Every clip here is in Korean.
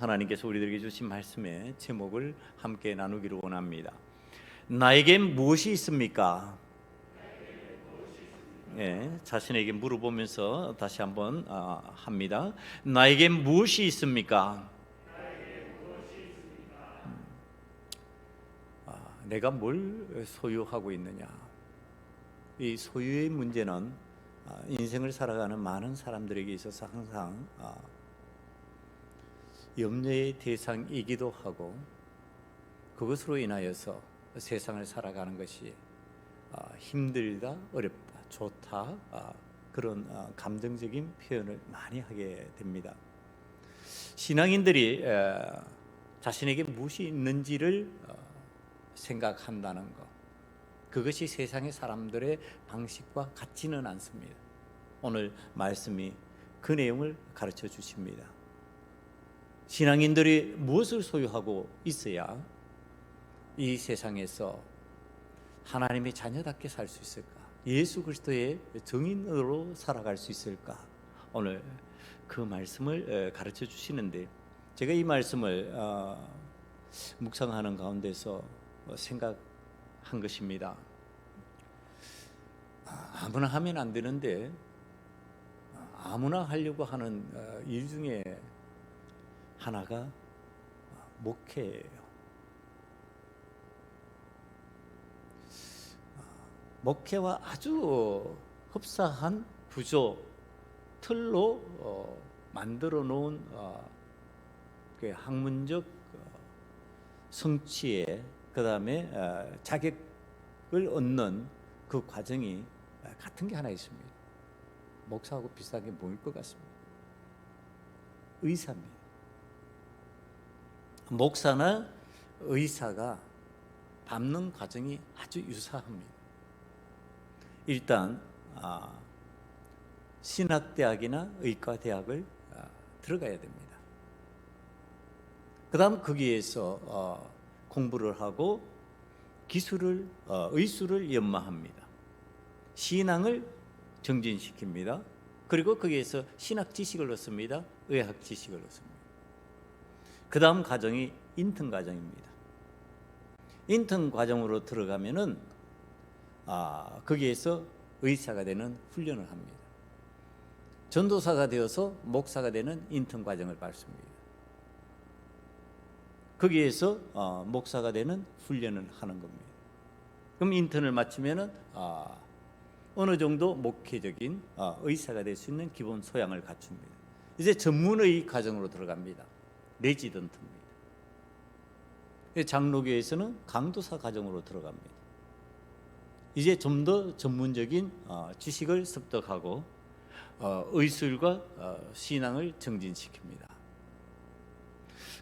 하나님께서 우리들에게 주신 말씀의 제목을 함께 나누기를 원합니다. 나에겐 무엇이 있습니까? 네, 자신에게 물어보면서 다시 한번 합니다. 나에겐 무엇이 있습니까? 내가 뭘 소유하고 있느냐? 이 소유의 문제는 인생을 살아가는 많은 사람들에게 있어서 항상 염려의 대상이기도 하고, 그것으로 인하여서 세상을 살아가는 것이 힘들다, 어렵다, 좋다, 그런 감정적인 표현을 많이 하게 됩니다. 신앙인들이 자신에게 무엇이 있는지를 생각한다는 것, 그것이 세상의 사람들의 방식과 같지는 않습니다. 오늘 말씀이 그 내용을 가르쳐 주십니다. 신앙인들이 무엇을 소유하고 있어야 이 세상에서 하나님의 자녀답게 살 수 있을까? 예수 그리스도의 증인으로 살아갈 수 있을까? 오늘 그 말씀을 가르쳐 주시는데, 제가 이 말씀을 묵상하는 가운데서 생각한 것입니다. 아무나 하면 안 되는데 아무나 하려고 하는 일 중에 하나가 목회예요. 목회와 아주 흡사한 구조, 틀로 만들어 놓은 그 학문적 성취에, 그 다음에 자격을 얻는 그 과정이 같은 게 하나 있습니다. 목사하고 비슷한 게 뭐일 것 같습니다? 의사입니다. 목사나 의사가 밟는 과정이 아주 유사합니다. 일단 신학대학이나 의과대학을 들어가야 됩니다. 그 다음 거기에서 공부를 하고 기술을, 의술을 연마합니다. 신앙을 정진시킵니다. 그리고 거기에서 신학 지식을 얻습니다. 의학 지식을 얻습니다. 그 다음 과정이 인턴 과정입니다. 인턴 과정으로 들어가면은 거기에서 의사가 되는 훈련을 합니다. 전도사가 되어서 목사가 되는 인턴 과정을 밟습니다. 거기에서 목사가 되는 훈련을 하는 겁니다. 그럼 인턴을 마치면은 어느 정도 목회적인 의사가 될 수 있는 기본 소양을 갖춥니다. 이제 전문의 과정으로 들어갑니다. 레지던트입니다. 장로교에서는 강도사 과정으로 들어갑니다. 이제 좀 더 전문적인 지식을 습득하고 의술과 신앙을 정진시킵니다.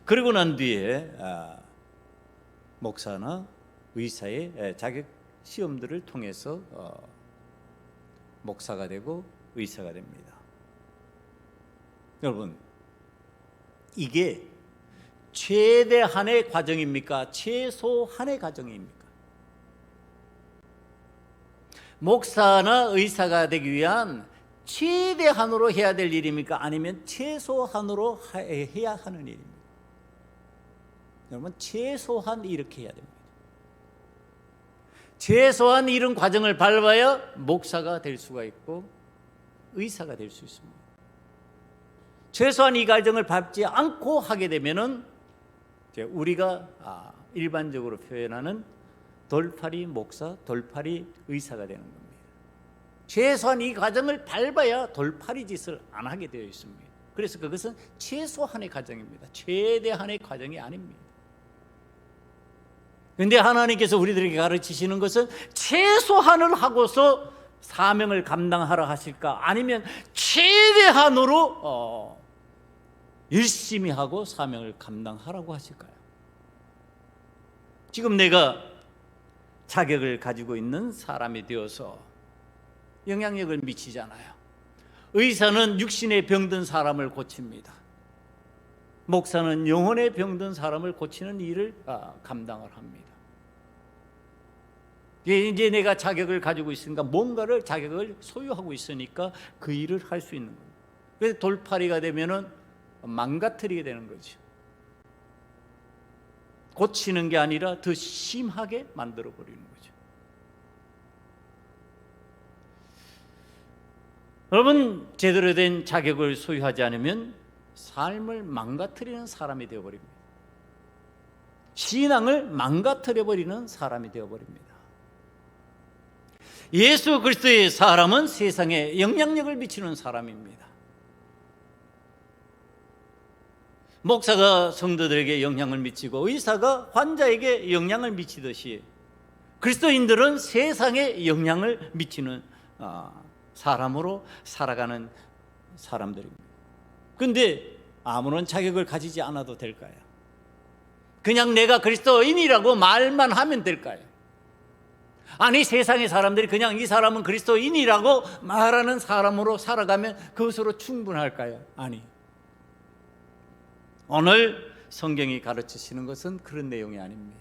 그리고 난 뒤에 목사나 의사의 자격 시험들을 통해서 목사가 되고 의사가 됩니다. 여러분, 이게 최대한의 과정입니까? 최소한의 과정입니까? 목사나 의사가 되기 위한 최대한으로 해야 될 일입니까? 아니면 최소한으로 해야 하는 일입니까? 여러분, 최소한 이렇게 해야 됩니다. 최소한 이런 과정을 밟아야 목사가 될 수가 있고 의사가 될 수 있습니다. 최소한 이 과정을 밟지 않고 하게 되면은 우리가 일반적으로 표현하는 돌팔이 목사, 돌팔이 의사가 되는 겁니다. 최소한 이 과정을 밟아야 돌팔이 짓을 안 하게 되어 있습니다. 그래서 그것은 최소한의 과정입니다. 최대한의 과정이 아닙니다. 그런데 하나님께서 우리들에게 가르치시는 것은 최소한을 하고서 사명을 감당하라 하실까? 아니면 최대한으로 열심히 하고 사명을 감당하라고 하실까요? 지금 내가 자격을 가지고 있는 사람이 되어서 영향력을 미치잖아요. 의사는 육신에 병든 사람을 고칩니다. 목사는 영혼에 병든 사람을 고치는 일을 감당을 합니다. 이제 내가 자격을 가지고 있으니까, 뭔가를 자격을 소유하고 있으니까 그 일을 할 수 있는 겁니다. 그래서 돌팔이가 되면은 망가뜨리게 되는 거죠. 고치는 게 아니라 더 심하게 만들어 버리는 거죠. 여러분, 제대로 된 자격을 소유하지 않으면 삶을 망가뜨리는 사람이 되어버립니다. 신앙을 망가뜨려버리는 사람이 되어버립니다. 예수 그리스도의 사람은 세상에 영향력을 미치는 사람입니다. 목사가 성도들에게 영향을 미치고 의사가 환자에게 영향을 미치듯이 그리스도인들은 세상에 영향을 미치는 사람으로 살아가는 사람들입니다. 그런데 아무런 자격을 가지지 않아도 될까요? 그냥 내가 그리스도인이라고 말만 하면 될까요? 아니, 세상의 사람들이 그냥 이 사람은 그리스도인이라고 말하는 사람으로 살아가면 그것으로 충분할까요? 아니, 오늘 성경이 가르치시는 것은 그런 내용이 아닙니다.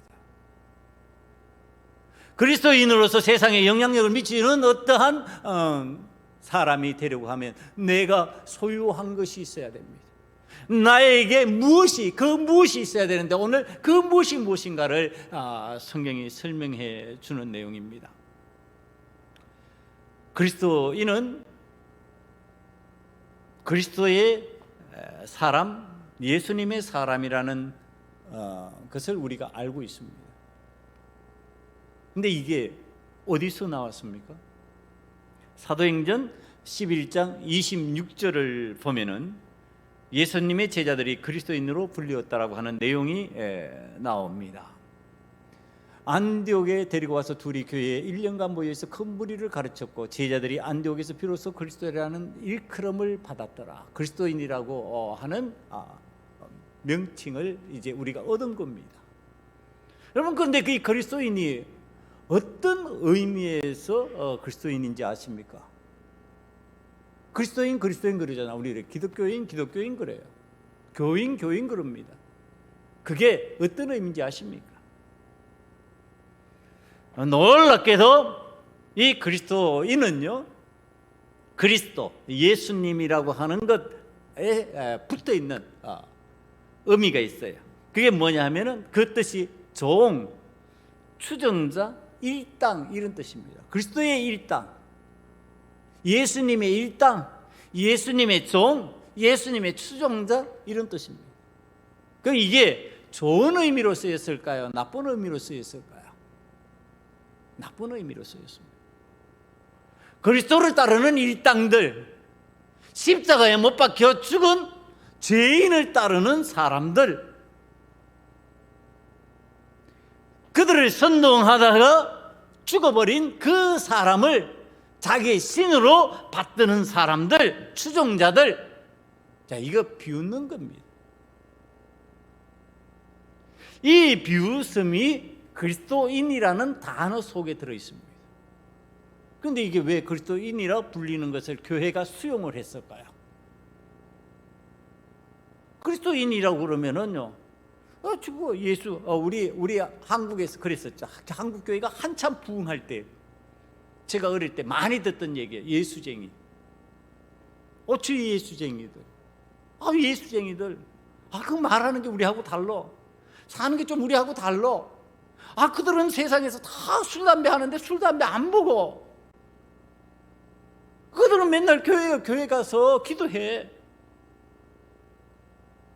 그리스도인으로서 세상에 영향력을 미치는 어떠한 사람이 되려고 하면 내가 소유한 것이 있어야 됩니다. 나에게 무엇이 있어야 되는데 오늘 그 무엇이 무엇인가를 성경이 설명해 주는 내용입니다. 그리스도인은 그리스도의 사람, 예수님의 사람이라는 것을 우리가 알고 있습니다. 근데 이게 어디서 나왔습니까? 사도행전 11장 26절을 보면은 예수님의 제자들이 그리스도인으로 불리웠다라고 하는 내용이 나옵니다. 안디옥에 데리고 와서 둘이 교회에 1년간 모여서 큰 무리를 가르쳤고 제자들이 안디옥에서 비로소 그리스도라는 일컬음을 받았더라. 그리스도인이라고 하는 명칭을 이제 우리가 얻은 겁니다. 여러분, 그런데 그 그리스도인이 어떤 의미에서 그리스도인인지 아십니까? 그리스도인 그러잖아. 우리 기독교인 그래요. 교인 그럽니다. 그게 어떤 의미인지 아십니까? 놀랍게도 이 그리스도인은요, 그리스도, 예수님이라고 하는 것에 붙어 있는 의미가 있어요. 그게 뭐냐 하면은 그 뜻이 종, 추종자, 일당 이런 뜻입니다. 그리스도의 일당, 예수님의 일당, 예수님의 종, 예수님의 추종자 이런 뜻입니다. 그럼 이게 좋은 의미로 쓰였을까요? 나쁜 의미로 쓰였을까요? 나쁜 의미로 쓰였습니다. 그리스도를 따르는 일당들, 십자가에 못 박혀 죽은 죄인을 따르는 사람들, 그들을 선동하다가 죽어버린 그 사람을 자기의 신으로 받드는 사람들, 추종자들, 자, 이거 비웃는 겁니다. 이 비웃음이 그리스도인이라는 단어 속에 들어 있습니다. 그런데 이게 왜 그리스도인이라 불리는 것을 교회가 수용을 했을까요? 그리스도인이라고 그러면은요, 지금 예수, 우리 한국에서 그랬었죠. 한국 교회가 한참 부흥할 때, 제가 어릴 때 많이 듣던 얘기예요. 예수쟁이. 저 예수쟁이들. 예수쟁이들. 그 말하는 게 우리하고 달라. 사는 게 좀 우리하고 달라. 그들은 세상에서 다 술, 담배 하는데 술, 담배 안 보고. 그들은 맨날 교회 가서 기도해.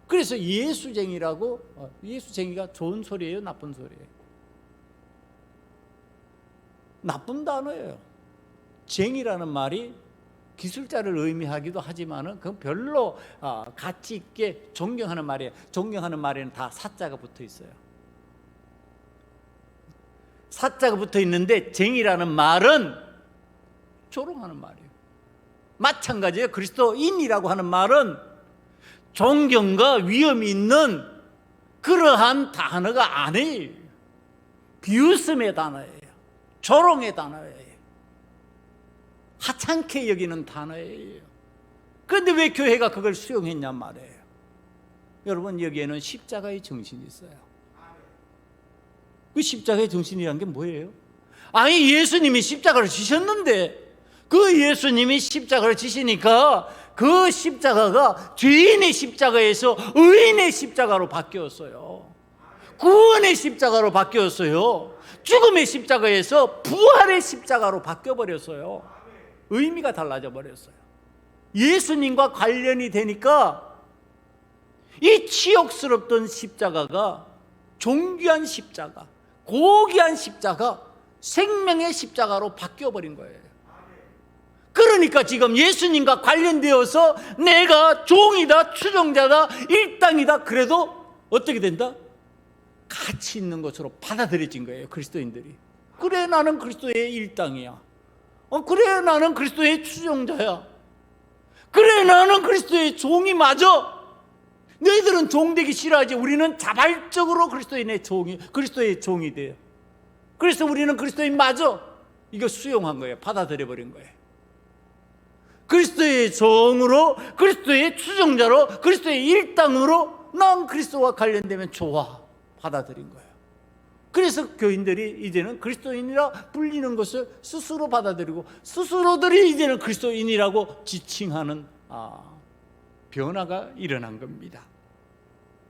그래서 예수쟁이라고, 예수쟁이가 좋은 소리예요, 나쁜 소리예요? 나쁜 단어예요. 쟁이라는 말이 기술자를 의미하기도 하지만은 그건 별로 가치 있게 존경하는 말이에요. 존경하는 말에는 다 사자가 붙어 있어요. 사자가 붙어 있는데 쟁이라는 말은 조롱하는 말이에요. 마찬가지예요. 그리스도인이라고 하는 말은 존경과 위엄이 있는 그러한 단어가 아니에요. 비웃음의 단어예요. 조롱의 단어예요. 하찮게 여기는 단어예요. 그런데 왜 교회가 그걸 수용했냔 말이에요. 여러분, 여기에는 십자가의 정신이 있어요. 그 십자가의 정신이란 게 뭐예요? 예수님이 십자가를 지셨는데 그 예수님이 십자가를 지시니까 그 십자가가 죄인의 십자가에서 의인의 십자가로 바뀌었어요. 구원의 십자가로 바뀌었어요. 죽음의 십자가에서 부활의 십자가로 바뀌어버렸어요. 의미가 달라져 버렸어요. 예수님과 관련이 되니까 이 치욕스럽던 십자가가 존귀한 십자가, 고귀한 십자가, 생명의 십자가로 바뀌어버린 거예요. 그러니까 지금 예수님과 관련되어서 내가 종이다, 추종자다, 일당이다, 그래도 어떻게 된다? 가치 있는 것으로 받아들여진 거예요. 그리스도인들이. 그래, 나는 그리스도의 일당이야. 그래, 나는 그리스도의 추종자야. 그래, 나는 그리스도의 종이 맞아. 너희들은 종되기 싫어하지. 우리는 자발적으로 그리스도의 종이 돼요. 그래서 우리는 그리스도인 맞아. 이거 수용한 거예요. 받아들여 버린 거예요. 그리스도의 종으로, 그리스도의 추종자로, 그리스도의 일당으로 난 그리스도와 관련되면 좋아, 받아들인 거예요. 그래서 교인들이 이제는 그리스도인이라 불리는 것을 스스로 받아들이고 스스로들이 이제는 그리스도인이라고 지칭하는 변화가 일어난 겁니다.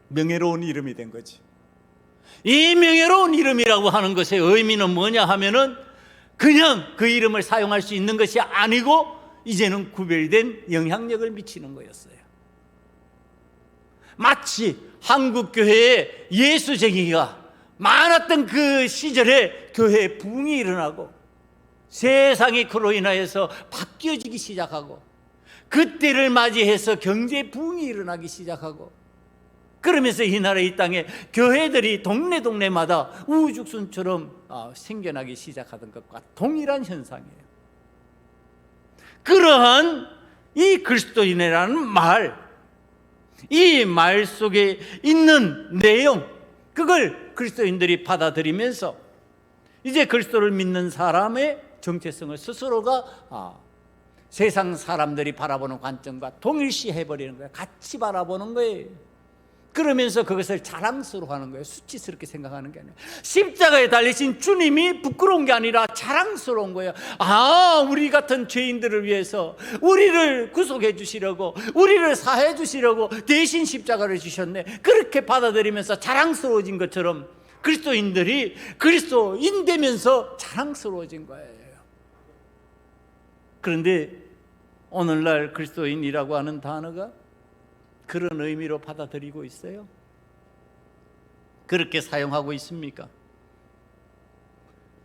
명예로운 이름이 된 거지. 이 명예로운 이름이라고 하는 것의 의미는 뭐냐 하면은 그냥 그 이름을 사용할 수 있는 것이 아니고 이제는 구별된 영향력을 미치는 거였어요. 마치 한국교회에 예수쟁이가 많았던 그 시절에 교회에 부흥이 일어나고 세상이 그로 인하여서 바뀌어지기 시작하고 그때를 맞이해서 경제 부흥이 일어나기 시작하고 그러면서 이 나라 이 땅에 교회들이 동네마다 우후죽순처럼 생겨나기 시작하던 것과 동일한 현상이에요. 그러한 이 그리스도인이라는 말, 이 말 속에 있는 내용, 그걸 그리스도인들이 받아들이면서 이제 그리스도를 믿는 사람의 정체성을 스스로가 세상 사람들이 바라보는 관점과 동일시해버리는 거예요. 같이 바라보는 거예요. 그러면서 그것을 자랑스러워하는 거예요. 수치스럽게 생각하는 게 아니라 십자가에 달리신 주님이 부끄러운 게 아니라 자랑스러운 거예요. 우리 같은 죄인들을 위해서 우리를 구속해 주시려고, 우리를 사해 주시려고 대신 십자가를 주셨네. 그렇게 받아들이면서 자랑스러워진 것처럼 그리스도인들이 그리스도인 되면서 자랑스러워진 거예요. 그런데 오늘날 그리스도인이라고 하는 단어가 그런 의미로 받아들이고 있어요? 그렇게 사용하고 있습니까?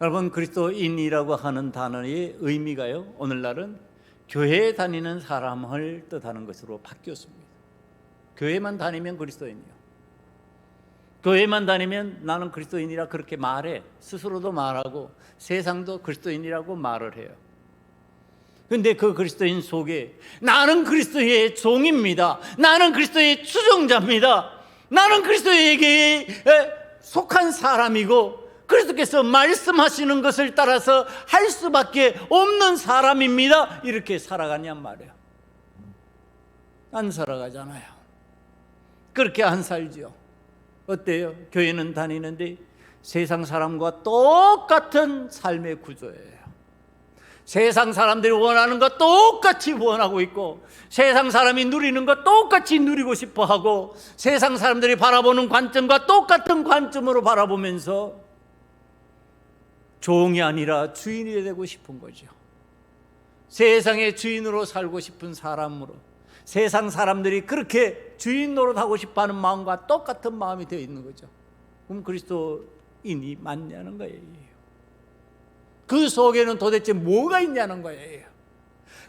여러분, 그리스도인이라고 하는 단어의 의미가요, 오늘날은 교회에 다니는 사람을 뜻하는 것으로 바뀌었습니다. 교회만 다니면 그리스도인이요. 교회만 다니면 나는 그리스도인이라 그렇게 말해. 스스로도 말하고 세상도 그리스도인이라고 말을 해요. 근데 그 그리스도인 속에 나는 그리스도의 종입니다. 나는 그리스도의 추종자입니다. 나는 그리스도에게 속한 사람이고 그리스도께서 말씀하시는 것을 따라서 할 수밖에 없는 사람입니다. 이렇게 살아가냔 말이에요. 안 살아가잖아요. 그렇게 안 살죠. 어때요? 교회는 다니는데 세상 사람과 똑같은 삶의 구조예요. 세상 사람들이 원하는 것 똑같이 원하고 있고 세상 사람이 누리는 것 똑같이 누리고 싶어하고 세상 사람들이 바라보는 관점과 똑같은 관점으로 바라보면서 종이 아니라 주인이 되고 싶은 거죠. 세상의 주인으로 살고 싶은 사람으로 세상 사람들이 그렇게 주인 노릇하고 싶어하는 마음과 똑같은 마음이 되어 있는 거죠. 그럼 그리스도인이 맞냐는 거예요. 그 속에는 도대체 뭐가 있냐는 거예요.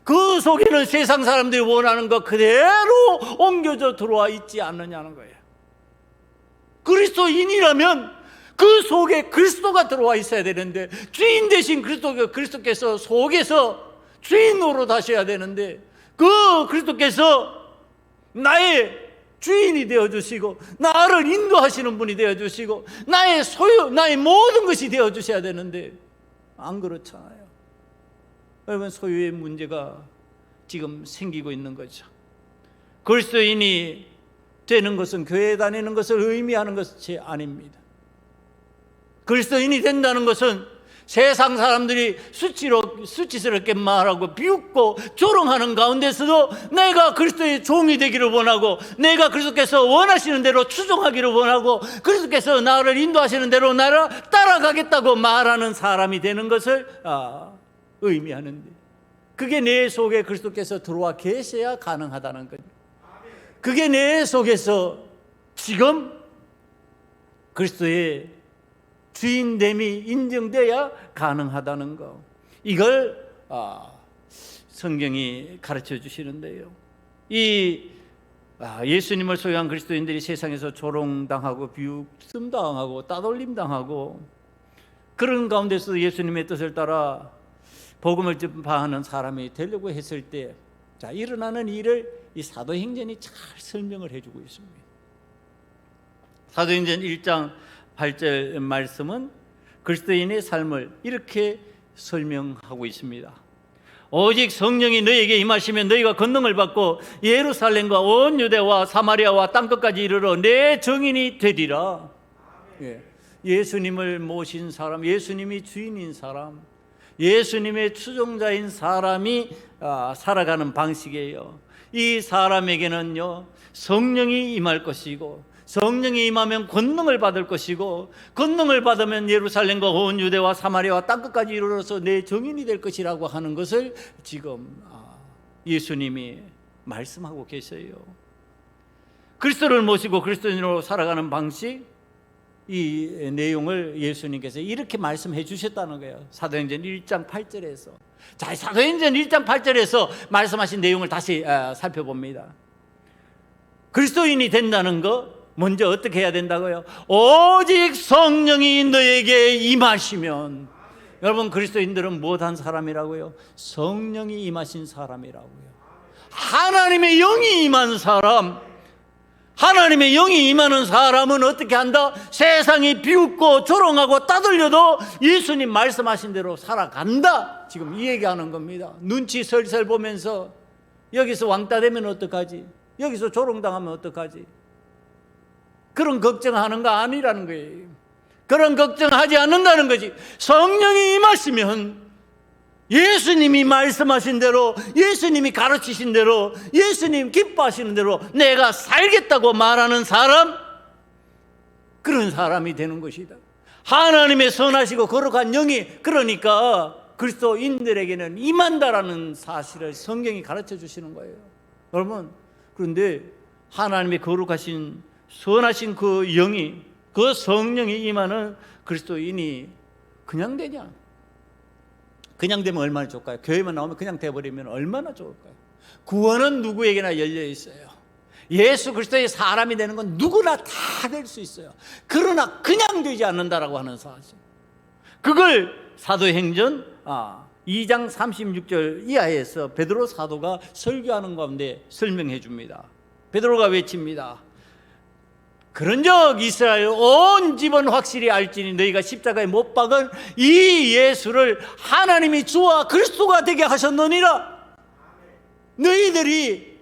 그 속에는 세상 사람들이 원하는 것 그대로 옮겨져 들어와 있지 않느냐는 거예요. 그리스도인이라면 그 속에 그리스도가 들어와 있어야 되는데 주인 대신 그리스도께서 속에서 주인으로 다셔야 되는데 그 그리스도께서 나의 주인이 되어주시고 나를 인도하시는 분이 되어주시고 나의 소유, 나의 모든 것이 되어주셔야 되는데 안 그렇잖아요. 여러분, 소유의 문제가 지금 생기고 있는 거죠. 그리스도인이 되는 것은 교회에 다니는 것을 의미하는 것이 아닙니다. 그리스도인이 된다는 것은 세상 사람들이 수치로 수치스럽게 말하고 비웃고 조롱하는 가운데서도 내가 그리스도의 종이 되기를 원하고, 내가 그리스도께서 원하시는 대로 추종하기를 원하고, 그리스도께서 나를 인도하시는 대로 나를 따라가겠다고 말하는 사람이 되는 것을 의미하는데, 그게 내 속에 그리스도께서 들어와 계셔야 가능하다는 거죠. 그게 내 속에서 지금 그리스도의 주인됨이 인정돼야 가능하다는 거, 이걸 성경이 가르쳐 주시는데요. 예수님을 소유한 그리스도인들이 세상에서 조롱당하고 비웃음당하고 따돌림당하고 그런 가운데서도 예수님의 뜻을 따라 복음을 전파하는 사람이 되려고 했을 때 일어나는 일을 이 사도행전이 잘 설명을 해주고 있습니다. 사도행전 1장 8절 말씀은 그리스도인의 삶을 이렇게 설명하고 있습니다. 오직 성령이 너희에게 임하시면 너희가 권능을 받고 예루살렘과 온 유대와 사마리아와 땅끝까지 이르러 내 증인이 되리라. 예수님을 모신 사람, 예수님이 주인인 사람, 예수님의 추종자인 사람이 살아가는 방식이에요. 이 사람에게는요, 성령이 임할 것이고, 성령이 임하면 권능을 받을 것이고, 권능을 받으면 예루살렘과 온 유대와 사마리아와 땅끝까지 이르러서 내 증인이 될 것이라고 하는 것을 지금 예수님이 말씀하고 계세요. 그리스도를 모시고 그리스도인으로 살아가는 방식, 이 내용을 예수님께서 이렇게 말씀해 주셨다는 거예요. 사도행전 1장 8절에서. 자, 사도행전 1장 8절에서 말씀하신 내용을 다시 살펴봅니다. 그리스도인이 된다는 거 먼저 어떻게 해야 된다고요? 오직 성령이 너에게 임하시면. 여러분, 그리스도인들은 무엇한 사람이라고요? 성령이 임하신 사람이라고요. 하나님의 영이 임한 사람, 하나님의 영이 임하는 사람은 어떻게 한다? 세상이 비웃고 조롱하고 따돌려도 예수님 말씀하신 대로 살아간다. 지금 이 얘기하는 겁니다. 눈치 설설 보면서 여기서 왕따 되면 어떡하지? 여기서 조롱당하면 어떡하지? 그런 걱정하는 거 아니라는 거예요. 그런 걱정하지 않는다는 거지. 성령이 임하시면 예수님이 말씀하신 대로, 예수님이 가르치신 대로, 예수님 기뻐하시는 대로 내가 살겠다고 말하는 사람, 그런 사람이 되는 것이다. 하나님의 선하시고 거룩한 영이, 그러니까 그리스도인들에게는 임한다라는 사실을 성경이 가르쳐 주시는 거예요. 여러분, 그런데 하나님의 거룩하신 선하신 그 영이, 그 성령이 임하는 그리스도인이 그냥 되냐? 그냥 되면 얼마나 좋을까요? 교회만 나오면 그냥 돼버리면 얼마나 좋을까요? 구원은 누구에게나 열려 있어요. 예수 그리스도의 사람이 되는 건 누구나 다 될 수 있어요. 그러나 그냥 되지 않는다라고 하는 사실, 그걸 사도행전 2장 36절 이하에서 베드로 사도가 설교하는 가운데 설명해 줍니다. 베드로가 외칩니다. 그런즉 이스라엘 온 집은 확실히 알지니 너희가 십자가에 못 박은 이 예수를 하나님이 주와 그리스도가 되게 하셨느니라. 너희들이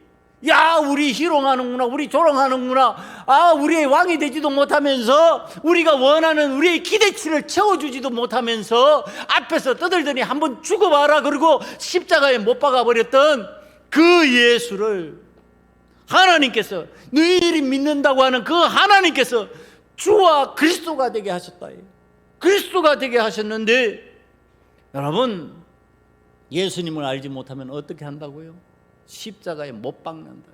우리 희롱하는구나, 우리 조롱하는구나, 우리의 왕이 되지도 못하면서, 우리가 원하는 우리의 기대치를 채워주지도 못하면서 앞에서 떠들더니 한번 죽어봐라 그러고 십자가에 못 박아버렸던 그 예수를 하나님께서, 너희들이 믿는다고 하는 그 하나님께서 주와 그리스도가 되게 하셨다. 그리스도가 되게 하셨는데, 여러분, 예수님을 알지 못하면 어떻게 한다고요? 십자가에 못 박는다.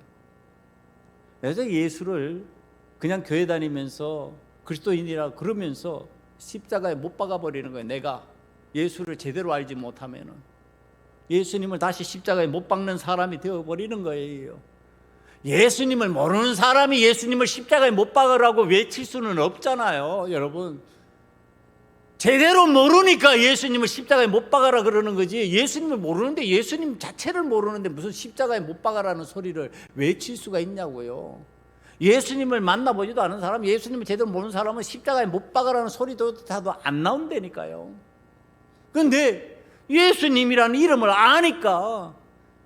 그래서 예수를 그냥 교회 다니면서 그리스도인이라 그러면서 십자가에 못 박아버리는 거예요. 내가 예수를 제대로 알지 못하면 예수님을 다시 십자가에 못 박는 사람이 되어버리는 거예요. 예수님을 모르는 사람이 예수님을 십자가에 못 박으라고 외칠 수는 없잖아요. 여러분, 제대로 모르니까 예수님을 십자가에 못 박아라 그러는 거지, 예수님을 모르는데, 예수님 자체를 모르는데 무슨 십자가에 못 박아라는 소리를 외칠 수가 있냐고요. 예수님을 만나보지도 않은 사람, 예수님을 제대로 모르는 사람은 십자가에 못 박아라는 소리도 다도 안 나온다니까요. 그런데 예수님이라는 이름을 아니까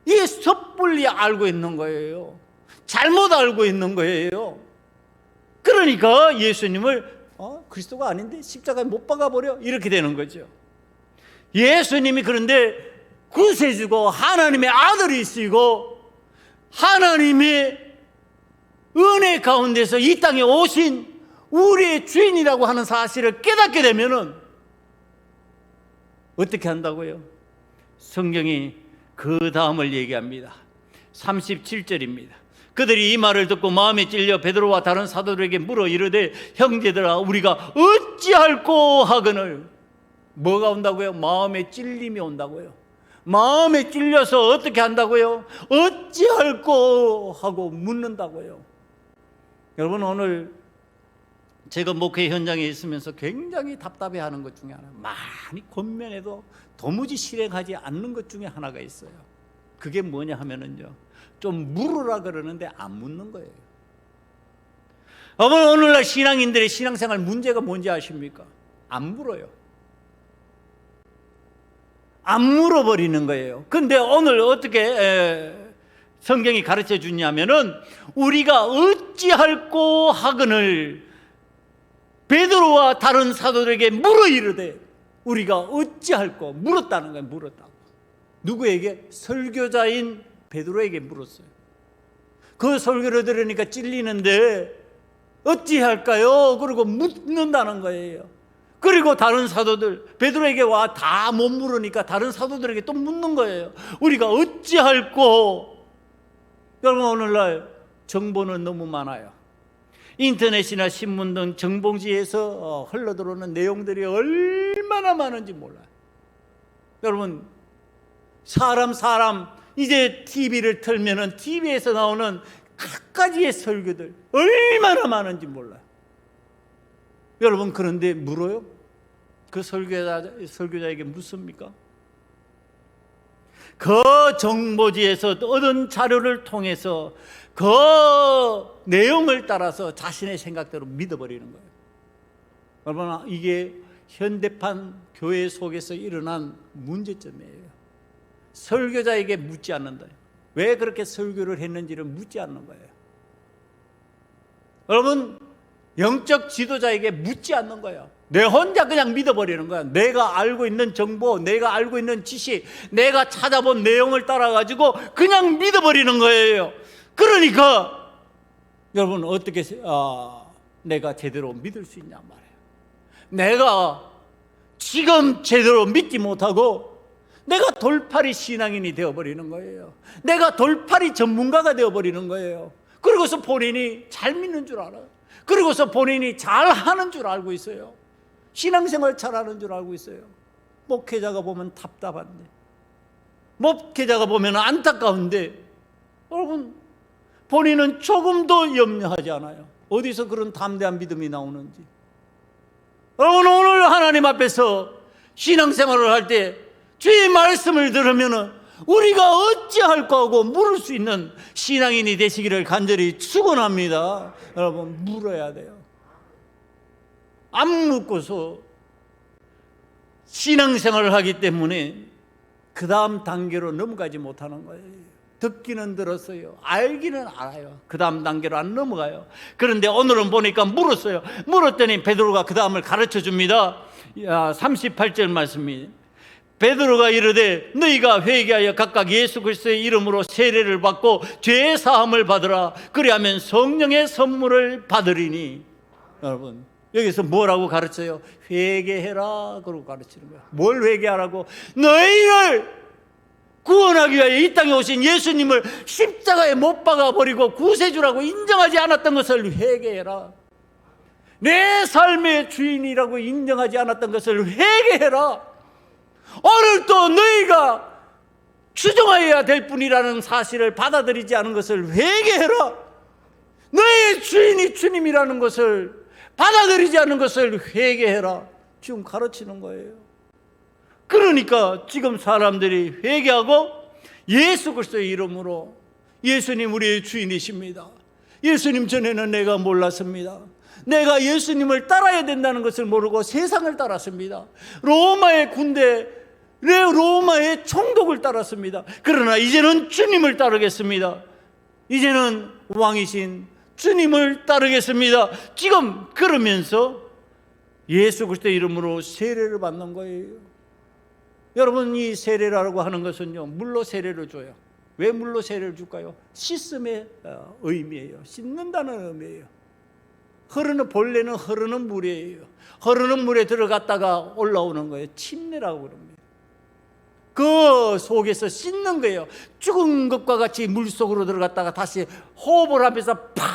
이게 섣불리 알고 있는 거예요. 잘못 알고 있는 거예요. 그러니까 예수님을 그리스도가 아닌데 십자가에 못 박아버려, 이렇게 되는 거죠. 예수님이 그런데 구세주고 하나님의 아들이시고 하나님의 은혜 가운데서 이 땅에 오신 우리의 주인이라고 하는 사실을 깨닫게 되면은 어떻게 한다고요? 성경이 그 다음을 얘기합니다. 37절입니다. 그들이 이 말을 듣고 마음에 찔려 베드로와 다른 사도들에게 물어 이르되 형제들아 우리가 어찌할꼬 하거늘. 뭐가 온다고요? 마음에 찔림이 온다고요. 마음에 찔려서 어떻게 한다고요? 어찌할꼬 하고 묻는다고요. 여러분, 오늘 제가 목회 현장에 있으면서 굉장히 답답해하는 것 중에 하나, 많이 권면해도 도무지 실행하지 않는 것 중에 하나가 있어요. 그게 뭐냐 하면은요, 좀 물으라 그러는데 안 묻는 거예요. 여러분, 오늘날 신앙인들의 신앙생활 문제가 뭔지 아십니까? 안 물어요. 안 물어버리는 거예요. 근데 오늘 어떻게 성경이 가르쳐 주냐면은 우리가 어찌할꼬 하거늘 베드로와 다른 사도들에게 물어 이르되. 우리가 어찌할꼬, 물었다는 거예요. 물었다고. 누구에게? 설교자인 베드로에게 물었어요. 그 설교를 들으니까 찔리는데 어찌할까요? 그리고 묻는다는 거예요. 그리고 다른 사도들, 베드로에게 와 다 못 물으니까 다른 사도들에게 또 묻는 거예요. 우리가 어찌할꼬. 여러분, 오늘날 정보는 너무 많아요. 인터넷이나 신문 등 정보지에서 흘러들어오는 내용들이 얼마나 많은지 몰라요. 여러분, 사람 이제 TV를 틀면은 TV에서 나오는 각가지의 설교들 얼마나 많은지 몰라요. 여러분, 그런데 물어요? 그 설교자에게 묻습니까? 그 정보지에서 얻은 자료를 통해서 그 내용을 따라서 자신의 생각대로 믿어버리는 거예요. 얼마나 이게 현대판 교회 속에서 일어난 문제점이에요. 설교자에게 묻지 않는다. 왜 그렇게 설교를 했는지를 묻지 않는 거예요. 여러분, 영적 지도자에게 묻지 않는 거예요. 내 혼자 그냥 믿어버리는 거야. 내가 알고 있는 정보, 내가 알고 있는 지식, 내가 찾아본 내용을 따라가지고 그냥 믿어버리는 거예요. 그러니까 여러분, 어떻게 내가 제대로 믿을 수 있냐 말이에요. 내가 지금 제대로 믿지 못하고 내가 돌팔이 신앙인이 되어버리는 거예요. 내가 돌팔이 전문가가 되어버리는 거예요. 그리고서 본인이 잘 믿는 줄 알아요. 그리고서 본인이 잘하는 줄 알고 있어요. 신앙생활 잘하는 줄 알고 있어요. 목회자가 보면 답답한데, 목회자가 보면 안타까운데, 여러분, 본인은 조금도 염려하지 않아요. 어디서 그런 담대한 믿음이 나오는지. 여러분, 오늘 하나님 앞에서 신앙생활을 할 때 주의 말씀을 들으면 우리가 어찌할까 하고 물을 수 있는 신앙인이 되시기를 간절히 축원합니다. 여러분, 물어야 돼요. 안 묻고서 신앙생활을 하기 때문에 그 다음 단계로 넘어가지 못하는 거예요. 듣기는 들었어요. 알기는 알아요. 그 다음 단계로 안 넘어가요. 그런데 오늘은 보니까 물었어요. 물었더니 베드로가 그 다음을 가르쳐 줍니다. 38절 말씀이, 베드로가 이르되 너희가 회개하여 각각 예수 그리스도의 이름으로 세례를 받고 죄 사함을 받으라. 그리하면 성령의 선물을 받으리니. 여러분, 여기서 뭐라고 가르쳐요? 회개해라 그러고 가르치는 거야. 뭘 회개하라고? 너희를 구원하기 위하여 이 땅에 오신 예수님을 십자가에 못 박아버리고 구세주라고 인정하지 않았던 것을 회개해라. 내 삶의 주인이라고 인정하지 않았던 것을 회개해라. 오늘도 너희가 추종하여야 될 뿐이라는 사실을 받아들이지 않은 것을 회개해라. 너의 주인이 주님이라는 것을 받아들이지 않는 것을 회개해라. 지금 가르치는 거예요. 그러니까 지금 사람들이 회개하고 예수 그리스도의 이름으로, 예수님 우리의 주인이십니다. 예수님 전에는 내가 몰랐습니다. 내가 예수님을 따라야 된다는 것을 모르고 세상을 따랐습니다. 로마의 군대, 로마의 총독을 따랐습니다. 그러나 이제는 주님을 따르겠습니다. 이제는 왕이신 주님을 따르겠습니다. 지금 그러면서 예수 그리스도의 이름으로 세례를 받는 거예요. 여러분, 이 세례라고 하는 것은요, 물로 세례를 줘요. 왜 물로 세례를 줄까요? 씻음의 의미예요. 씻는다는 의미예요. 본래는 흐르는 물이에요. 흐르는 물에 들어갔다가 올라오는 거예요. 침례라고 그럽니다. 그 속에서 씻는 거예요. 죽은 것과 같이 물 속으로 들어갔다가 다시 호흡을 하면서 팍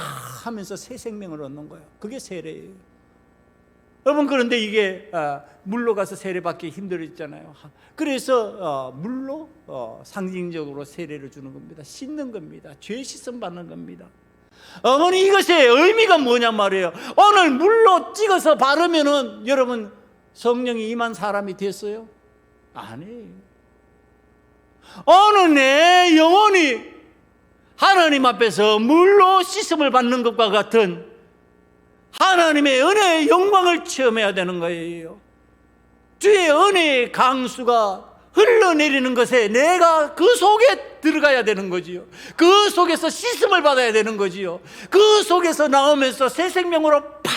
하면서 새 생명을 얻는 거예요. 그게 세례예요. 여러분, 그런데 이게 물로 가서 세례받기 힘들었잖아요. 그래서 물로 상징적으로 세례를 주는 겁니다. 씻는 겁니다. 죄 씻음 받는 겁니다. 어머니, 이것의 의미가 뭐냐 말이에요. 오늘 물로 찍어서 바르면은 여러분 성령이 임한 사람이 됐어요? 아니에요. 오늘 내 영혼이 하나님 앞에서 물로 씻음을 받는 것과 같은 하나님의 은혜의 영광을 체험해야 되는 거예요. 주의 은혜의 강수가 흘러내리는 것에 내가 그 속에 들어가야 되는 거지요. 그 속에서 씻음을 받아야 되는 거지요. 그 속에서 나오면서 새 생명으로 팍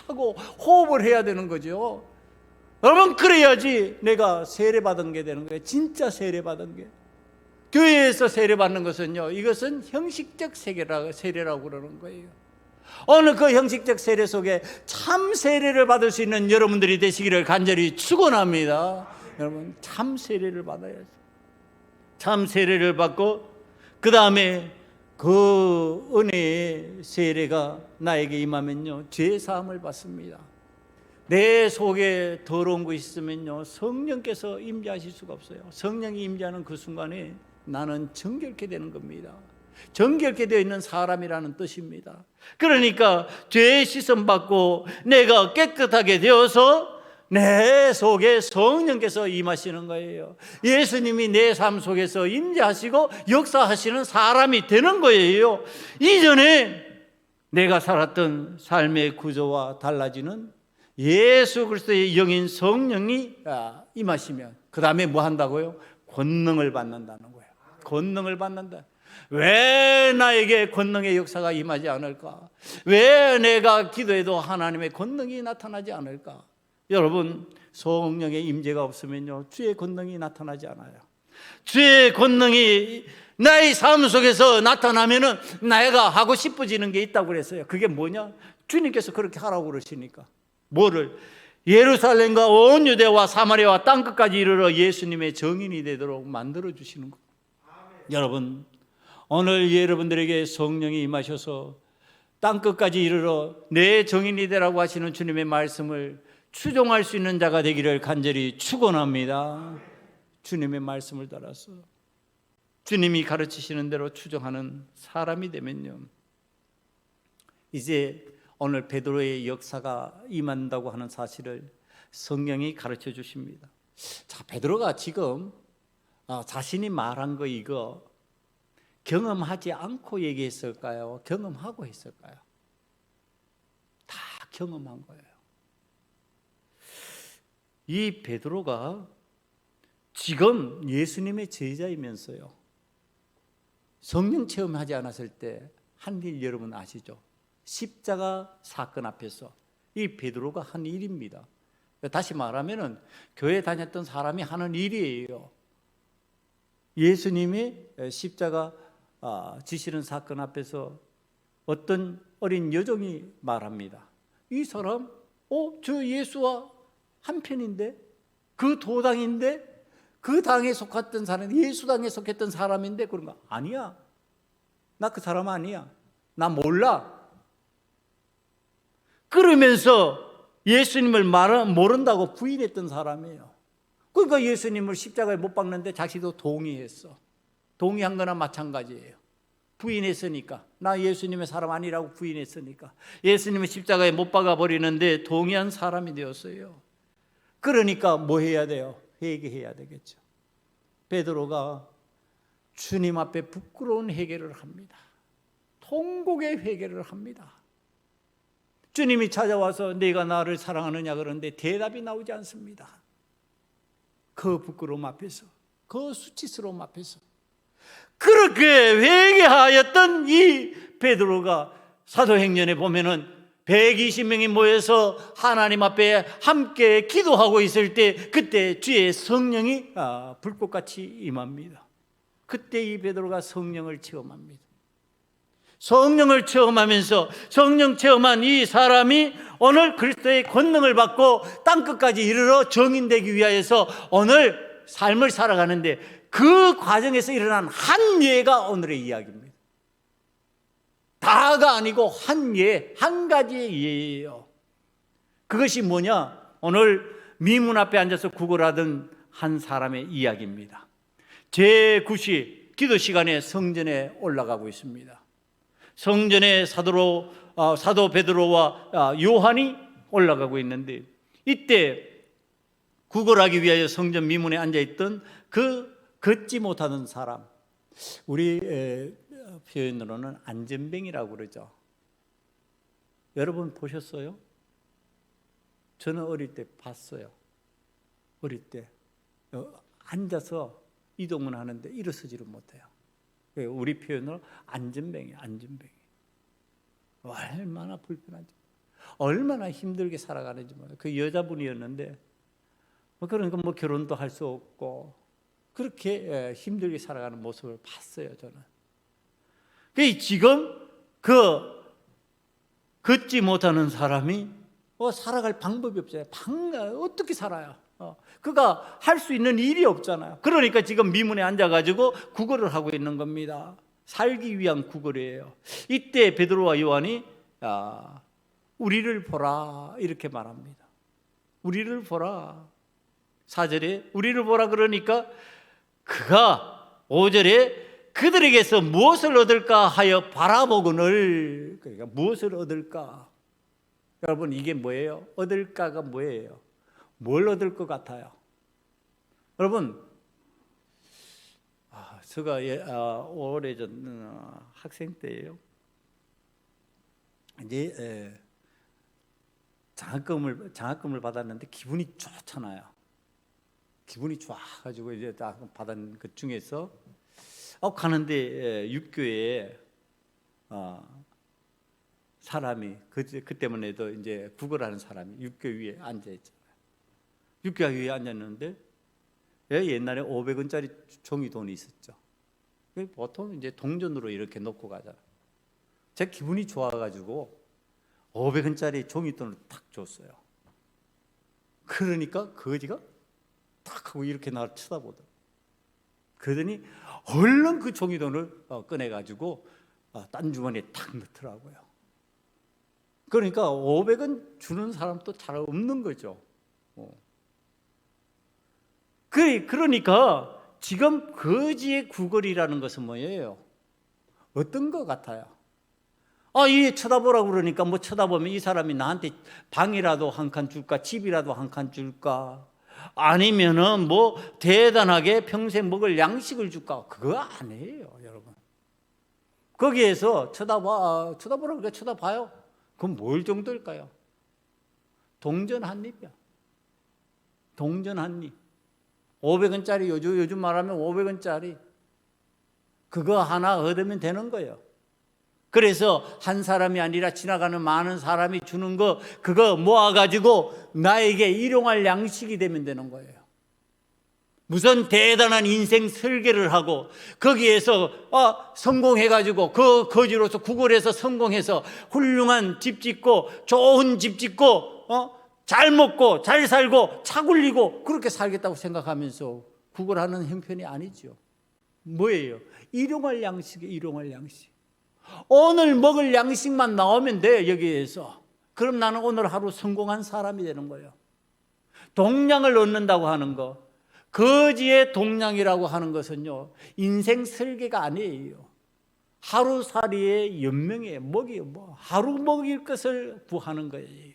하고 호흡을 해야 되는 거죠. 여러분, 그래야지 내가 세례받은 게 되는 거예요. 진짜 세례받은 게. 교회에서 세례받는 것은요, 이것은 형식적 세례라고 그러는 거예요. 오늘 그 형식적 세례 속에 참 세례를 받을 수 있는 여러분들이 되시기를 간절히 축원합니다. 여러분, 참 세례를 받아야죠. 참 세례를 받고 그 다음에 그 은혜의 세례가 나에게 임하면요, 죄 사함을 받습니다. 내 속에 더러운 것이 있으면요, 성령께서 임재하실 수가 없어요. 성령이 임재하는 그 순간에 나는 정결케 되는 겁니다. 정결케 되어 있는 사람이라는 뜻입니다. 그러니까 죄 씻음 받고 내가 깨끗하게 되어서 내 속에 성령께서 임하시는 거예요. 예수님이 내 삶 속에서 임재하시고 역사하시는 사람이 되는 거예요. 이전에 내가 살았던 삶의 구조와 달라지는 예수 그리스도의 영인 성령이 임하시면 그 다음에 뭐 한다고요? 권능을 받는다는 거예요. 권능을 받는다. 왜 나에게 권능의 역사가 임하지 않을까? 왜 내가 기도해도 하나님의 권능이 나타나지 않을까? 여러분, 성령의 임재가 없으면요, 주의 권능이 나타나지 않아요. 주의 권능이 나의 삶 속에서 나타나면은 내가 하고 싶어지는 게 있다고 그랬어요. 그게 뭐냐? 주님께서 그렇게 하라고 그러시니까. 뭐를? 예루살렘과 온 유대와 사마리아와 땅끝까지 이르러 예수님의 정인이 되도록 만들어 주시는 것. 여러분, 오늘 여러분들에게 성령이 임하셔서 땅끝까지 이르러 내 정인이 되라고 하시는 주님의 말씀을 추종할 수 있는 자가 되기를 간절히 축원합니다. 주님의 말씀을 따라서 주님이 가르치시는 대로 추종하는 사람이 되면요, 이제 오늘 베드로의 역사가 임한다고 하는 사실을 성령이 가르쳐 주십니다. 자, 베드로가 지금 자신이 말한 거 이거 경험하지 않고 얘기했을까요? 경험하고 했을까요? 다 경험한 거예요. 이 베드로가 지금 예수님의 제자이면서요, 성령 체험하지 않았을 때 한 일 여러분 아시죠? 십자가 사건 앞에서 이 베드로가 한 일입니다. 다시 말하면은 교회 다녔던 사람이 하는 일이에요. 예수님이 십자가 지시는 사건 앞에서 어떤 어린 여종이 말합니다. 이 사람, 저 예수와 한편인데, 그 도당인데, 그 당에 속했던 사람, 예수당에 속했던 사람인데, 그런가? 아니야. 나 그 사람 아니야. 나 몰라. 그러면서 예수님을 모른다고 부인했던 사람이에요. 그러니까 예수님을 십자가에 못 박는데 자기도 동의했어. 동의한 거나 마찬가지예요. 부인했으니까. 나 예수님의 사람 아니라고 부인했으니까. 예수님을 십자가에 못 박아버리는데 동의한 사람이 되었어요. 그러니까 뭐 해야 돼요? 회개해야 되겠죠. 베드로가 주님 앞에 부끄러운 회개를 합니다. 통곡의 회개를 합니다. 주님이 찾아와서 내가 나를 사랑하느냐 그러는데 대답이 나오지 않습니다. 그 부끄러움 앞에서, 그 수치스러움 앞에서 그렇게 회개하였던 이 베드로가 사도행전에 보면은 120명이 모여서 하나님 앞에 함께 기도하고 있을 때 그때 주의 성령이 불꽃같이 임합니다. 그때 이 베드로가 성령을 체험합니다. 성령을 체험하면서 성령 체험한 이 사람이 오늘 그리스도의 권능을 받고 땅끝까지 이르러 정인되기 위하여서 오늘 삶을 살아가는데 그 과정에서 일어난 한 예가 오늘의 이야기입니다. 다가 아니고 한 예, 한 가지의 예예요. 그것이 뭐냐? 오늘 미문 앞에 앉아서 구걸하던 한 사람의 이야기입니다. 제9시 기도 시간에 성전에 올라가고 있습니다. 성전에 사도 베드로와 요한이 올라가고 있는데 이때 구걸하기 위하여 성전 미문에 앉아있던 그 걷지 못하는 사람, 우리 표현으로는 안전뱅이라고 그러죠. 여러분 보셨어요? 저는 어릴 때 봤어요. 어릴 때 앉아서 이동을 하는데 일어서지를 못해요. 우리 표현으로 안전뱅이. 얼마나 불편한지, 얼마나 힘들게 살아가는지 몰라요. 그 여자분이었는데 그러니까 결혼도 할 수 없고 그렇게 힘들게 살아가는 모습을 봤어요. 저는 지금 그 걷지 못하는 사람이 살아갈 방법이 없잖아요. 어떻게 살아요? 그가 할 수 있는 일이 없잖아요. 그러니까 지금 미문에 앉아가지고 구걸을 하고 있는 겁니다. 살기 위한 구걸이에요. 이때 베드로와 요한이 우리를 보라 이렇게 말합니다. 우리를 보라. 4절에 우리를 보라 그러니까 그가 5절에 그들에게서 무엇을 얻을까 하여 바라보거늘. 그러니까 무엇을 얻을까? 여러분 이게 뭐예요? 얻을까가 뭐예요? 뭘 얻을 것 같아요? 여러분 제가 오래전 학생 때예요. 이제 장학금을 받았는데 기분이 좋잖아요. 기분이 좋아가지고 이제 딱 받은 그 중에서 가는데 육교에 사람이 그 때문에도 이제 구걸하는 사람이 육교 위에 앉아 있잖아요. 육교 위에 앉았는데 옛날에 500원짜리 종이 돈이 있었죠. 보통 이제 동전으로 이렇게 놓고 가잖아요. 제 기분이 좋아가지고 500원짜리 종이 돈을 탁 줬어요. 그러니까 거지가 탁 하고 이렇게 나를 쳐다보더라고요. 그러더니 얼른 그 종이 돈을 꺼내가지고 딴 주머니에 탁 넣더라고요. 그러니까 500원 주는 사람도 잘 없는 거죠. 그러니까 지금 거지의 구걸이라는 것은 뭐예요? 어떤 것 같아요? 이 쳐다보라고 그러니까 쳐다보면 이 사람이 나한테 방이라도 한 칸 줄까? 집이라도 한 칸 줄까? 아니면은 대단하게 평생 먹을 양식을 줄까? 그거 아니에요, 여러분. 거기에서 쳐다보라고 그러니까 쳐다봐요. 그럼 뭘 정도일까요? 동전 한 입이야. 동전 한 입. 500원짜리 요즘 말하면 500원짜리 그거 하나 얻으면 되는 거예요. 그래서 한 사람이 아니라 지나가는 많은 사람이 주는 거 그거 모아가지고 나에게 일용할 양식이 되면 되는 거예요. 무슨 대단한 인생 설계를 하고 거기에서 성공해가지고 그 거지로서 구걸해서 성공해서 훌륭한 집 짓고 좋은 집 짓고 잘 먹고 잘 살고 차 굴리고 그렇게 살겠다고 생각하면서 구걸하는 형편이 아니죠. 뭐예요? 일용할 양식이에요. 일용할 양식. 오늘 먹을 양식만 나오면 돼. 여기에서. 그럼 나는 오늘 하루 성공한 사람이 되는 거예요. 동량을 얻는다고 하는 거, 거지의 동량이라고 하는 것은요, 인생 설계가 아니에요. 하루살이의 연명이에요. 하루 먹일 것을 구하는 거예요.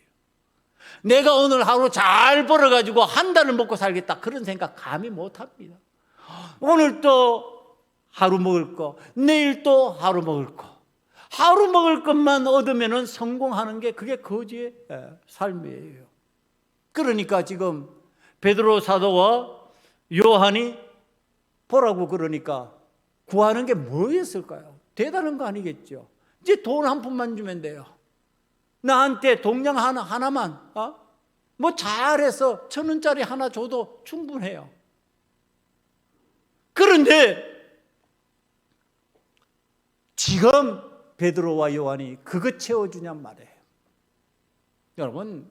내가 오늘 하루 잘 벌어가지고 한 달을 먹고 살겠다 그런 생각 감히 못합니다. 오늘 또 하루 먹을 거, 내일 또 하루 먹을 거, 하루 먹을 것만 얻으면 성공하는 게 그게 거지의 삶이에요. 그러니까 지금 베드로 사도와 요한이 보라고 그러니까 구하는 게 뭐였을까요? 대단한 거 아니겠죠. 이제 돈 한 푼만 주면 돼요. 나한테 동량 하나만 뭐 잘해서 1,000원짜리 하나 줘도 충분해요. 그런데 지금 베드로와 요한이 그것 채워주냔 말이에요. 여러분,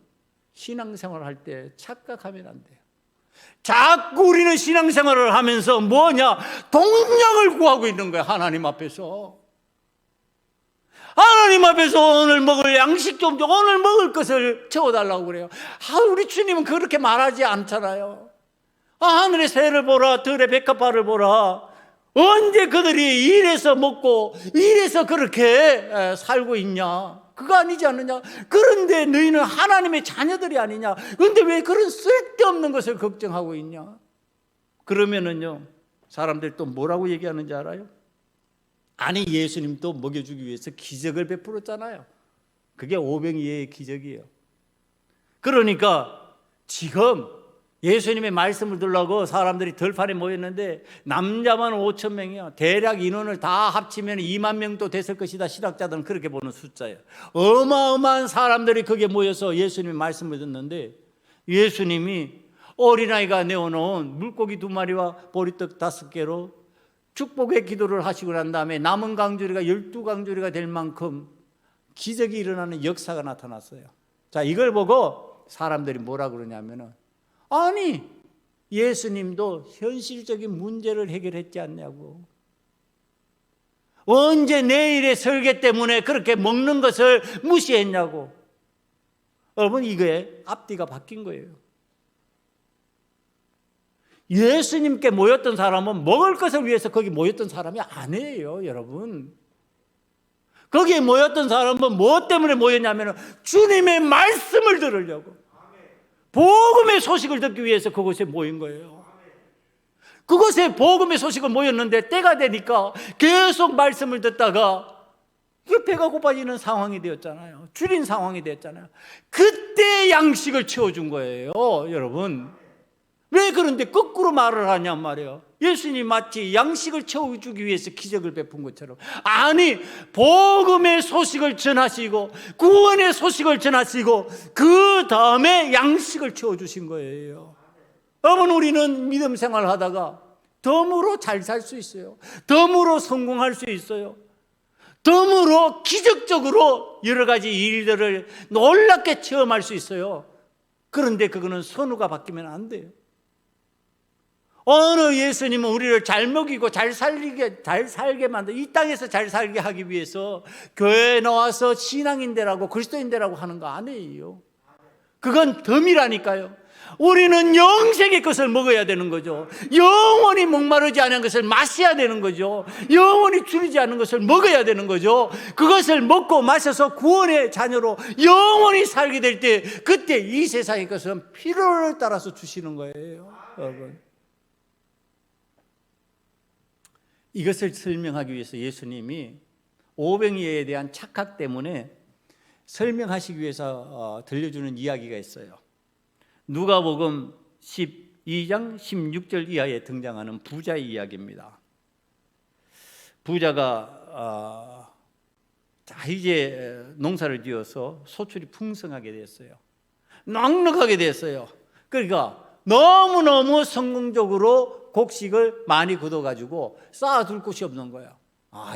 신앙생활을 할 때 착각하면 안 돼요. 자꾸 우리는 신앙생활을 하면서 뭐냐? 동량을 구하고 있는 거야. 하나님 앞에서. 하나님 앞에서 오늘 먹을 양식 좀 줘, 오늘 먹을 것을 채워달라고 그래요. 우리 주님은 그렇게 말하지 않잖아요. 하늘의 새를 보라, 들의 백합화를 보라. 언제 그들이 이래서 먹고 이래서 그렇게 살고 있냐? 그거 아니지 않느냐? 그런데 너희는 하나님의 자녀들이 아니냐? 그런데 왜 그런 쓸데없는 것을 걱정하고 있냐? 그러면은요, 사람들 또 뭐라고 얘기하는지 알아요? 아니, 예수님도 먹여주기 위해서 기적을 베풀었잖아요. 그게 오병이어의 기적이에요. 그러니까 지금 예수님의 말씀을 들으려고 사람들이 들판에 모였는데 남자만 5,000명이요. 대략 인원을 다 합치면 2만 명도 됐을 것이다. 신학자들은 그렇게 보는 숫자예요. 어마어마한 사람들이 거기에 모여서 예수님의 말씀을 듣는데, 예수님이 어린아이가 내어놓은 물고기 2마리와 보리떡 5개로 축복의 기도를 하시고 난 다음에 남은 강주리가 12강주리가 될 만큼 기적이 일어나는 역사가 나타났어요. 자, 이걸 보고 사람들이 뭐라 그러냐면은, 아니, 예수님도 현실적인 문제를 해결했지 않냐고. 언제 내일의 설계 때문에 그렇게 먹는 것을 무시했냐고. 여러분, 이거에 앞뒤가 바뀐 거예요. 예수님께 모였던 사람은 먹을 것을 위해서 거기 모였던 사람이 아니에요, 여러분. 거기에 모였던 사람은 무엇 때문에 모였냐면 주님의 말씀을 들으려고, 복음의 소식을 듣기 위해서 그곳에 모인 거예요. 그곳에 복음의 소식을 모였는데 때가 되니까 계속 말씀을 듣다가 배가 고파지는 상황이 되었잖아요. 줄인 상황이 되었잖아요. 그때 양식을 채워준 거예요, 여러분. 왜 그런데 거꾸로 말을 하냔 말이에요. 예수님이 마치 양식을 채워주기 위해서 기적을 베푼 것처럼. 아니, 복음의 소식을 전하시고 구원의 소식을 전하시고 그 다음에 양식을 채워주신 거예요. 여러분, 우리는 믿음 생활을 하다가 덤으로 잘 살 수 있어요. 덤으로 성공할 수 있어요. 덤으로 기적적으로 여러 가지 일들을 놀랍게 체험할 수 있어요. 그런데 그거는 선우가 바뀌면 안 돼요. 어느 예수님은 우리를 잘 먹이고 잘 살게 만들고 이 땅에서 잘 살게 하기 위해서 교회에 나와서 신앙인대라고 그리스도인대라고 하는 거 아니에요. 그건 덤이라니까요. 우리는 영생의 것을 먹어야 되는 거죠. 영원히 목마르지 않은 것을 마셔야 되는 거죠. 영원히 줄이지 않은 것을 먹어야 되는 거죠. 그것을 먹고 마셔서 구원의 자녀로 영원히 살게 될 때, 그때 이 세상의 것은 필요를 따라서 주시는 거예요, 여러분. 이것을 설명하기 위해서 예수님이 오병이어에 대한 착각 때문에 설명하시기 위해서 들려주는 이야기가 있어요. 누가복음 12장 16절 이하에 등장하는 부자의 이야기입니다. 부자가 이제 농사를 지어서 소출이 풍성하게 됐어요. 넉넉하게 됐어요. 그러니까 너무너무 성공적으로 곡식을 많이 걷어가지고 쌓아둘 곳이 없는 거예요.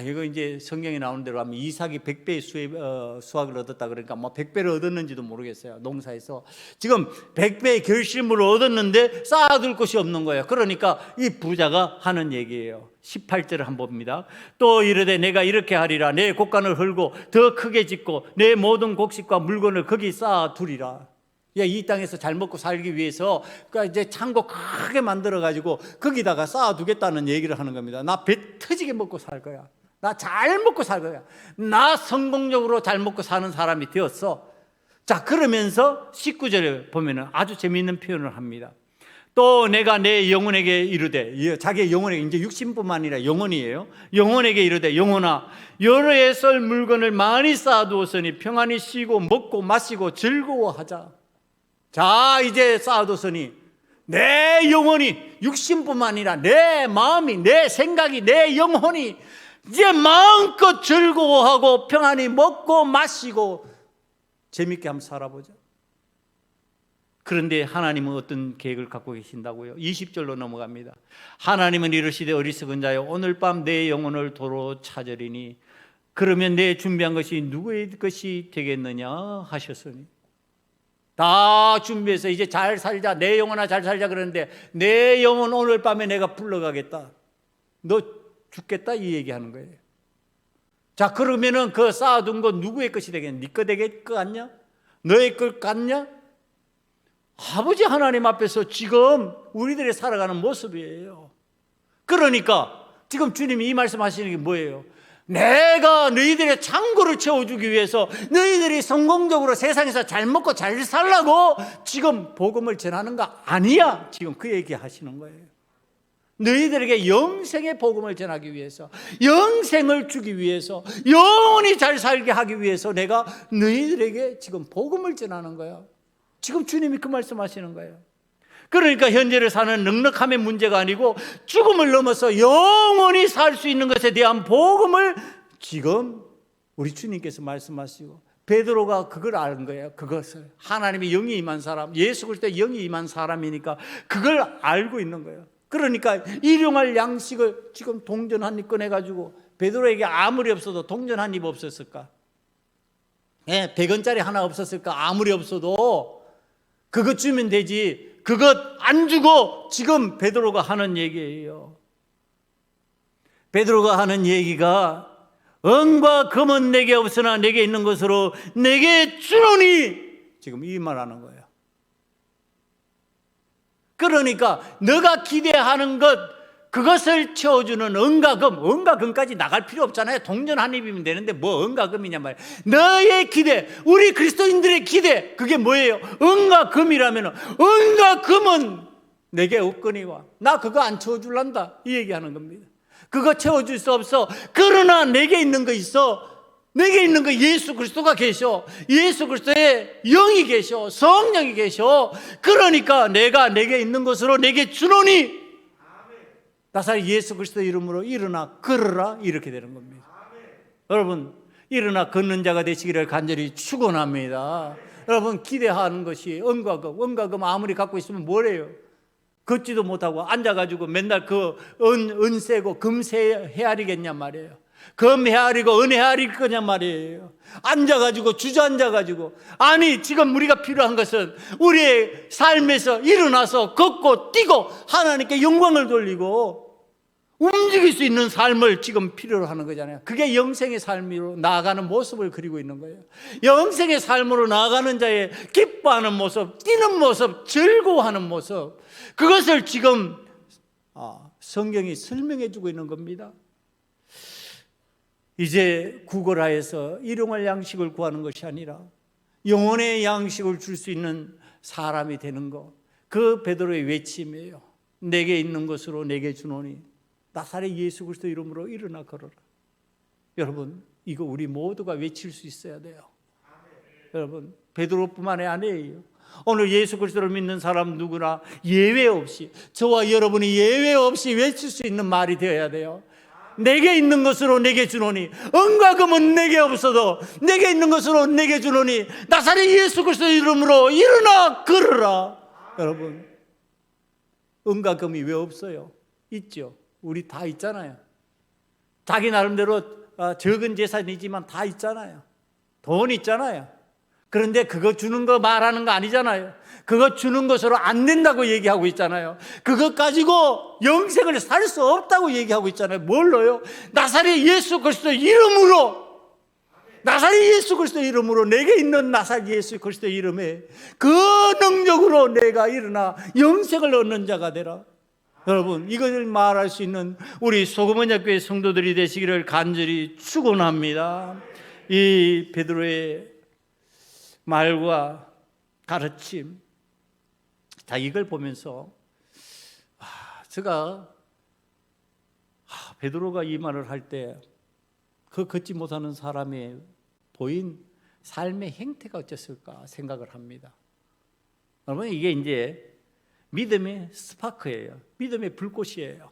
이거 이제 성경에 나오는 대로 하면 이삭이 100배의 수확을 얻었다 그러니까 뭐 100배를 얻었는지도 모르겠어요. 농사에서 지금 100배의 결실물을 얻었는데 쌓아둘 곳이 없는 거예요. 그러니까 이 부자가 하는 얘기예요. 18절을 한번 봅니다. 또 이르되 내가 이렇게 하리라. 내 곡간을 헐고 더 크게 짓고 내 모든 곡식과 물건을 거기 쌓아두리라. 이 땅에서 잘 먹고 살기 위해서 이제 창고 크게 만들어가지고 거기다가 쌓아두겠다는 얘기를 하는 겁니다. 나 배 터지게 먹고 살 거야. 나 잘 먹고 살 거야. 나 성공적으로 잘 먹고 사는 사람이 되었어. 자, 그러면서 19절에 보면은 아주 재미있는 표현을 합니다. 또 내가 내 영혼에게 이르되, 자기의 영혼에게, 이제 육신뿐만 아니라 영혼이에요. 영혼에게 이르되, 영혼아 여러 해 쓸 물건을 많이 쌓아두었으니 평안히 쉬고 먹고 마시고 즐거워하자. 자, 이제 쌓아뒀으니 내 영혼이, 육신뿐만 아니라 내 마음이, 내 생각이, 내 영혼이 이제 마음껏 즐거워하고 평안히 먹고 마시고 재밌게 한번 살아보자. 그런데 하나님은 어떤 계획을 갖고 계신다고요? 20절로 넘어갑니다. 하나님은 이르시되 어리석은 자여 오늘 밤 내 영혼을 도로 찾으리니 그러면 내 준비한 것이 누구의 것이 되겠느냐 하셨으니. 다 준비해서 이제 잘 살자, 내 영혼아 잘 살자 그러는데 내 영혼 오늘 밤에 내가 불러가겠다, 너 죽겠다, 이 얘기하는 거예요. 자, 그러면은 그 쌓아둔 거 누구의 것이 되겠냐? 네 거 되겠 거 같냐? 너의 것 같냐? 아버지 하나님 앞에서 지금 우리들이 살아가는 모습이에요. 그러니까 지금 주님이 이 말씀하시는 게 뭐예요? 내가 너희들의 창고를 채워주기 위해서 너희들이 성공적으로 세상에서 잘 먹고 잘 살라고 지금 복음을 전하는 거 아니야. 지금 그 얘기 하시는 거예요. 너희들에게 영생의 복음을 전하기 위해서, 영생을 주기 위해서, 영원히 잘 살게 하기 위해서 내가 너희들에게 지금 복음을 전하는 거야. 지금 주님이 그 말씀하시는 거예요. 그러니까 현재를 사는 넉넉함의 문제가 아니고 죽음을 넘어서 영원히 살 수 있는 것에 대한 복음을 지금 우리 주님께서 말씀하시고, 베드로가 그걸 아는 거예요. 그것을 하나님의 영이 임한 사람, 예수 그리스도의 영이 임한 사람이니까 그걸 알고 있는 거예요. 그러니까 일용할 양식을 지금 동전 한 입 꺼내가지고, 베드로에게 아무리 없어도 동전 한 입 없었을까? 100원짜리 하나 없었을까? 아무리 없어도 그것 주면 되지. 그것 안 주고 지금 베드로가 하는 얘기예요. 베드로가 하는 얘기가 은과 금은 내게 없으나 내게 있는 것으로 내게 주노니, 지금 이 말하는 거예요. 그러니까 너가 기대하는 것, 그것을 채워주는 은과 금, 은과 금까지 나갈 필요 없잖아요. 동전 한 입이면 되는데 뭐 은과 금이냐 말이에요. 너의 기대, 우리 그리스도인들의 기대, 그게 뭐예요? 은과 금이라면 은과 금은 내게 없거니와 나 그거 안 채워줄란다, 이 얘기하는 겁니다. 그거 채워줄 수 없어. 그러나 내게 있는 거 있어. 내게 있는 거 예수 그리스도가 계셔. 예수 그리스도의 영이 계셔. 성령이 계셔. 그러니까 내게 있는 것으로 내게 주노니, 나사렛 예수 그리스도 이름으로 일어나 걸어라, 이렇게 되는 겁니다. 여러분, 일어나 걷는 자가 되시기를 간절히 축원합니다. 여러분, 기대하는 것이 은과 금 아무리 갖고 있으면 뭐래요? 걷지도 못하고 앉아가지고 맨날 그 은 세고 금 헤아리겠냔 말이에요. 금 헤아리고 은 헤아릴 거냔 말이에요. 앉아가지고 주저앉아가지고. 아니, 지금 우리가 필요한 것은 우리의 삶에서 일어나서 걷고 뛰고 하나님께 영광을 돌리고 움직일 수 있는 삶을 지금 필요로 하는 거잖아요. 그게 영생의 삶으로 나아가는 모습을 그리고 있는 거예요. 영생의 삶으로 나아가는 자의 기뻐하는 모습, 뛰는 모습, 즐거워하는 모습, 그것을 지금 성경이 설명해 주고 있는 겁니다. 이제 구걸하여서 일용할 양식을 구하는 것이 아니라 영혼의 양식을 줄 수 있는 사람이 되는 것, 그 베드로의 외침이에요. 내게 있는 것으로 내게 주노니 나사렛 예수 그리스도 이름으로 일어나 걸어라. 여러분, 이거 우리 모두가 외칠 수 있어야 돼요. 여러분, 베드로뿐만이 아니에요. 오늘 예수 그리스도를 믿는 사람 누구나 예외 없이, 저와 여러분이 예외 없이 외칠 수 있는 말이 되어야 돼요. 내게 있는 것으로 내게 주노니, 은과 금은 내게 없어도 내게 있는 것으로 내게 주노니 나사렛 예수 그리스도 이름으로 일어나 걸어라. 여러분, 은과 금이 왜 없어요? 있죠. 우리 다 있잖아요. 자기 나름대로 적은 재산이지만 다 있잖아요. 돈 있잖아요. 그런데 그거 주는 거 말하는 거 아니잖아요. 그거 주는 것으로 안 된다고 얘기하고 있잖아요. 그것 가지고 영생을 살 수 없다고 얘기하고 있잖아요. 뭘로요? 나사렛 예수 그리스도 이름으로, 나사렛 예수 그리스도 이름으로, 내게 있는 나사렛 예수 그리스도 이름에 그 능력으로 내가 일어나 영생을 얻는 자가 되라. 여러분, 이것을 말할 수 있는 우리 소금언약교회 성도들이 되시기를 간절히 축원합니다. 이 베드로의 말과 가르침, 자, 이걸 보면서 제가 베드로가 이 말을 할 때 그 걷지 못하는 사람의 보인 삶의 행태가 어땠을까 생각을 합니다. 여러분, 이게 이제 믿음의 스파크예요. 믿음의 불꽃이에요.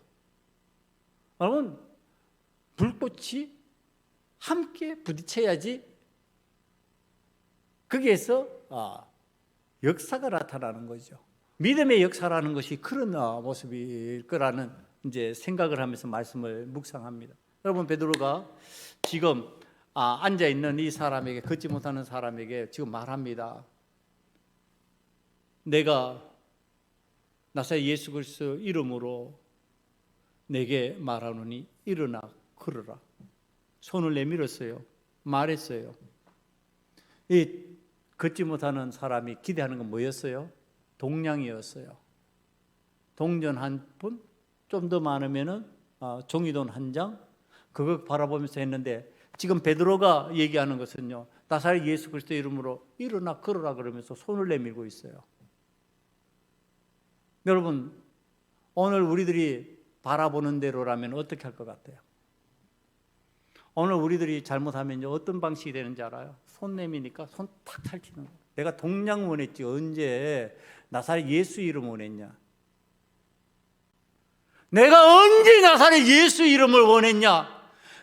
여러분, 불꽃이 함께 부딪혀야지 거기에서 역사가 나타나는 거죠. 믿음의 역사라는 것이 그런 모습일 거라는 이제 생각을 하면서 말씀을 묵상합니다. 여러분, 베드로가 지금 앉아 있는 이 사람에게, 걷지 못하는 사람에게 지금 말합니다. 내가 나사렛 예수 그리스도 이름으로 내게 말하노니 일어나 걸어라. 손을 내밀었어요. 말했어요. 이 걷지 못하는 사람이 기대하는 건 뭐였어요? 동량이었어요. 동전 한 푼, 좀 더 많으면은 종이돈 한 장, 그거 바라보면서 했는데 지금 베드로가 얘기하는 것은요, 나사렛 예수 그리스도 이름으로 일어나 걸어라 그러면서 손을 내밀고 있어요. 여러분, 오늘 우리들이 바라보는 대로라면 어떻게 할 것 같아요? 오늘 우리들이 잘못하면 어떤 방식이 되는지 알아요? 손 내미니까 손 탁 탈치는 거예요. 내가 동량 원했지 언제 나사렛 예수 이름 원했냐? 내가 언제 나사렛 예수 이름을 원했냐?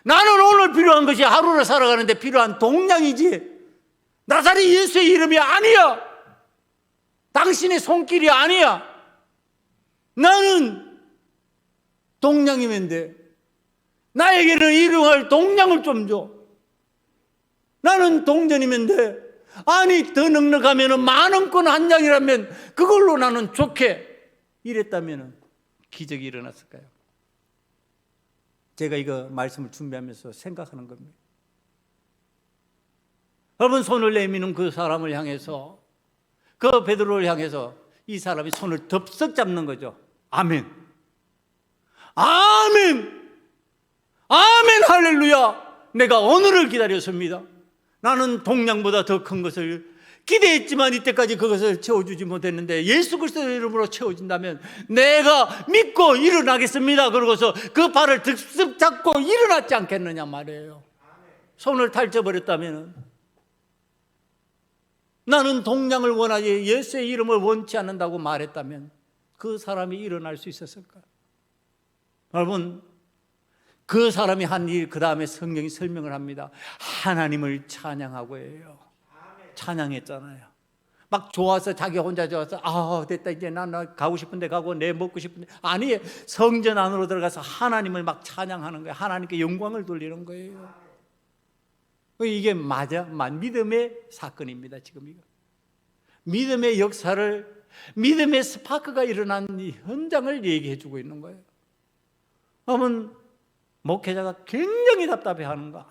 나는 오늘 필요한 것이 하루를 살아가는데 필요한 동량이지 나사렛 예수의 이름이 아니야. 당신의 손길이 아니야. 나는 동량이면 돼. 나에게는 일용할 동량을 좀 줘. 나는 동전이면 돼. 아니, 더 넉넉하면 10,000권 한 장이라면 그걸로 나는 좋게 이랬다면 기적이 일어났을까요? 제가 이거 말씀을 준비하면서 생각하는 겁니다. 여러분, 손을 내미는 그 사람을 향해서, 그 베드로를 향해서 이 사람이 손을 덥석 잡는 거죠. 아멘. 아멘! 아멘! 할렐루야! 내가 오늘을 기다렸습니다. 나는 동량보다 더 큰 것을 기대했지만 이때까지 그것을 채워주지 못했는데 예수 그리스도의 이름으로 채워진다면 내가 믿고 일어나겠습니다. 그러고서 그 발을 득습 잡고 일어났지 않겠느냐 말이에요. 손을 탈져버렸다면, 나는 동량을 원하지 예수의 이름을 원치 않는다고 말했다면 그 사람이 일어날 수 있었을까? 여러분, 그 사람이 한 일, 그 다음에 성경이 설명을 합니다. 하나님을 찬양하고 해요. 찬양했잖아요. 막 좋아서, 자기 혼자 좋아서 됐다, 이제 나 가고 싶은데 가고 내 먹고 싶은데, 아니, 성전 안으로 들어가서 하나님을 막 찬양하는 거예요. 하나님께 영광을 돌리는 거예요. 이게 맞아? 믿음의 사건입니다. 지금 이거 믿음의 역사를, 믿음의 스파크가 일어난 이 현장을 얘기해 주고 있는 거예요. 그러면 목회자가 굉장히 답답해하는 거.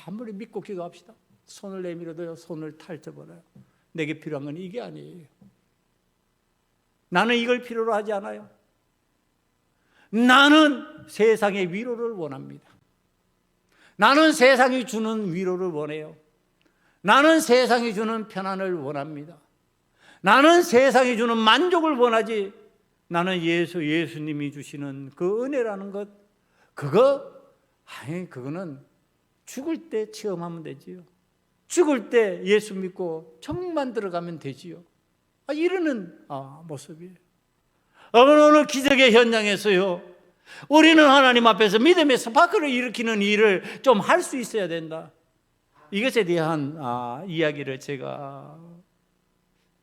아무리 믿고 기도합시다. 손을 내밀어도요, 손을 탈져버려요. 내게 필요한 건 이게 아니에요. 나는 이걸 필요로 하지 않아요. 나는 세상의 위로를 원합니다. 나는 세상이 주는 위로를 원해요. 나는 세상이 주는 편안을 원합니다. 나는 세상이 주는 만족을 원하지, 나는 예수님이 주시는 그 은혜라는 것, 그거는 죽을 때 체험하면 되지요. 죽을 때 예수 믿고 천국만 들어가면 되지요. 이러는 모습이에요. 오늘 기적의 현장에서요, 우리는 하나님 앞에서 믿음의 스파크를 일으키는 일을 좀 할 수 있어야 된다. 이것에 대한 이야기를 제가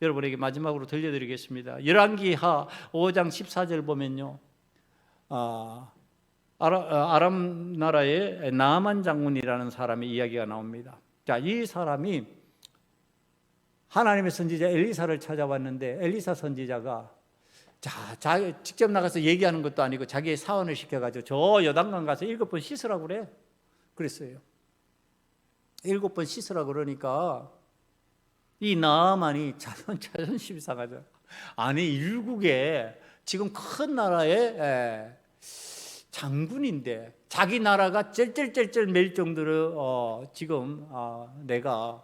여러분에게 마지막으로 들려드리겠습니다. 열왕기하 5장 14절 보면요, 아람 나라의 나아만 장군이라는 사람의 이야기가 나옵니다. 자, 이 사람이 하나님의 선지자 엘리사를 찾아왔는데, 엘리사 선지자가 직접 나가서 얘기하는 것도 아니고 자기의 사원을 시켜가지고 저 요단강 가서 7번 씻으라고 그래. 그랬어요. 7번 씻으라 그러니까 이 나아만이 자존심이 상하죠. 아니, 일국에 지금 큰 나라의 장군인데, 자기 나라가 쩔쩔쩔쩔 맬 정도로 지금 내가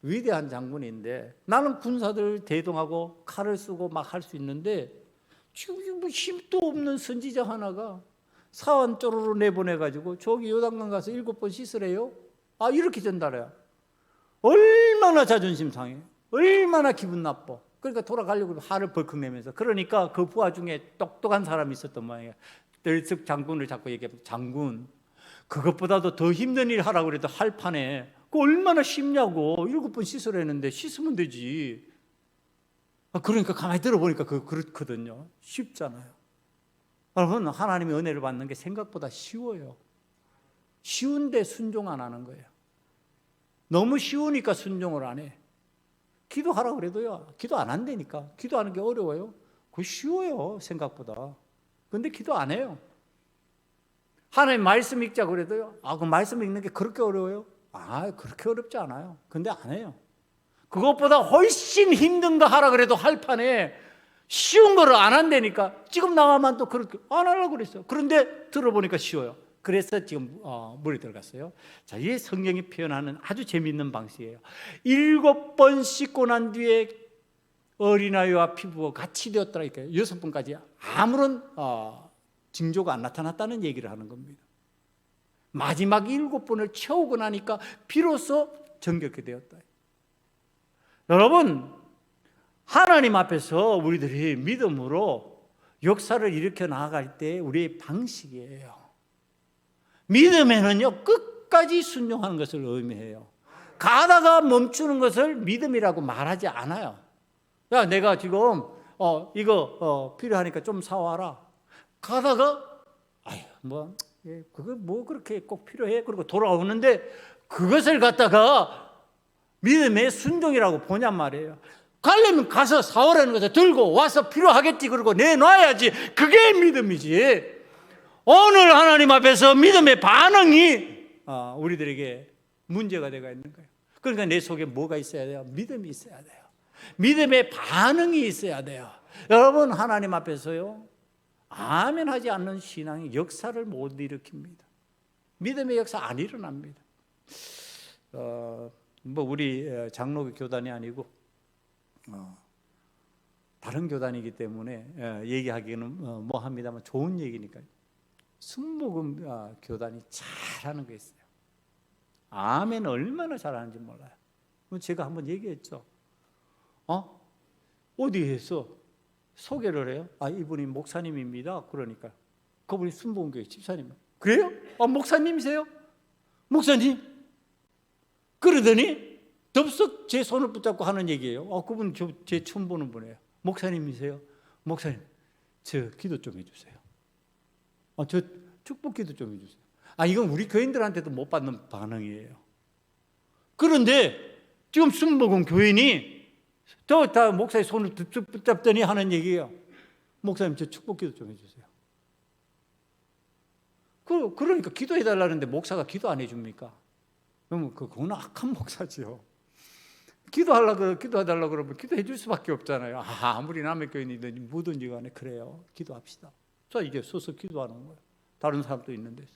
위대한 장군인데, 나는 군사들 대동하고 칼을 쓰고 막 할 수 있는데, 지금 뭐 힘도 없는 선지자 하나가 사원 쪼르르 내보내가지고 저기 요단강 가서 7번 씻으래요? 이렇게 전달해요. 얼마나 자존심 상해, 얼마나 기분 나빠. 그러니까 돌아가려고 화를 벌컥 내면서, 그러니까 그 부하 중에 똑똑한 사람이 있었던 모양이에요. 들썩 장군을 잡고 얘기합니다. 장군, 그것보다도 더 힘든 일 하라고 그래도 할 판에 그 얼마나 쉽냐고. 7번 씻으라는데 씻으면 되지. 그러니까 가만히 들어보니까 그렇거든요. 쉽잖아요. 여러분, 하나님의 은혜를 받는 게 생각보다 쉬워요. 쉬운데 순종 안 하는 거예요. 너무 쉬우니까 순종을 안 해. 기도하라 그래도요, 기도 안 한다니까. 기도하는 게 어려워요? 그거 쉬워요, 생각보다. 근데 기도 안 해요. 하나님 말씀 읽자 그래도요, 그 말씀 읽는 게 그렇게 어려워요? 그렇게 어렵지 않아요. 근데 안 해요. 그것보다 훨씬 힘든 거 하라 그래도 할 판에 쉬운 거를 안 한다니까. 지금 나와만 또 그렇게 안 하려고 그랬어요. 그런데 들어보니까 쉬워요. 그래서 지금 물에 들어갔어요. 자, 이 성경이 표현하는 아주 재미있는 방식이에요. 7번 씻고 난 뒤에 어린아이와 피부가 같이 되었더라니까요. 6번까지 아무런 징조가 안 나타났다는 얘기를 하는 겁니다. 마지막 7번을 채우고 나니까 비로소 정결케 되었다. 여러분, 하나님 앞에서 우리들이 믿음으로 역사를 일으켜 나아갈 때 우리의 방식이에요. 믿음에는요, 끝까지 순종하는 것을 의미해요. 가다가 멈추는 것을 믿음이라고 말하지 않아요. 야, 내가 지금 이거 필요하니까 좀 사와라. 가다가 그거 뭐 그렇게 꼭 필요해? 그리고 돌아오는데 그것을 갖다가 믿음의 순종이라고 보냔 말이에요. 가려면 가서 사오라는 것을 들고 와서 필요하겠지. 그리고 내놔야지. 그게 믿음이지. 오늘 하나님 앞에서 믿음의 반응이 우리들에게 문제가 되어 있는 거예요. 그러니까 내 속에 뭐가 있어야 돼요? 믿음이 있어야 돼요. 믿음의 반응이 있어야 돼요. 여러분, 하나님 앞에서요, 아멘 하지 않는 신앙이 역사를 못 일으킵니다. 믿음의 역사 안 일어납니다. 우리 장로교 교단이 아니고 다른 교단이기 때문에 얘기하기는 뭐합니다만 좋은 얘기니까요. 순복음 교단이 잘하는 게 있어요. 아멘 얼마나 잘하는지 몰라요. 제가 한번 얘기했죠. 어디에서 소개를 해요? 이분이 목사님입니다. 그러니까 그분이 순복음교회 집사님. 그래요? 목사님이세요? 목사님? 그러더니 덥석 제 손을 붙잡고 하는 얘기예요. 그분 제 처음 보는 분이에요. 목사님이세요? 목사님, 저 기도 좀 해주세요. 저 축복 기도 좀 해주세요. 이건 우리 교인들한테도 못 받는 반응이에요. 그런데 지금 순복음 교인이 다 목사의 손을 붙잡더니 하는 얘기예요. 목사님, 저 축복 기도 좀 해주세요. 그러니까 기도해달라는데 목사가 기도 안 해줍니까? 그러면 그건 악한 목사지요. 기도해달라고 그러면 기도해 줄 수밖에 없잖아요. 아무리 남의 교인이든 뭐든지 간에 그래요. 기도합시다. 자, 이게 서서 기도하는 거예요. 다른 사람도 있는 데서.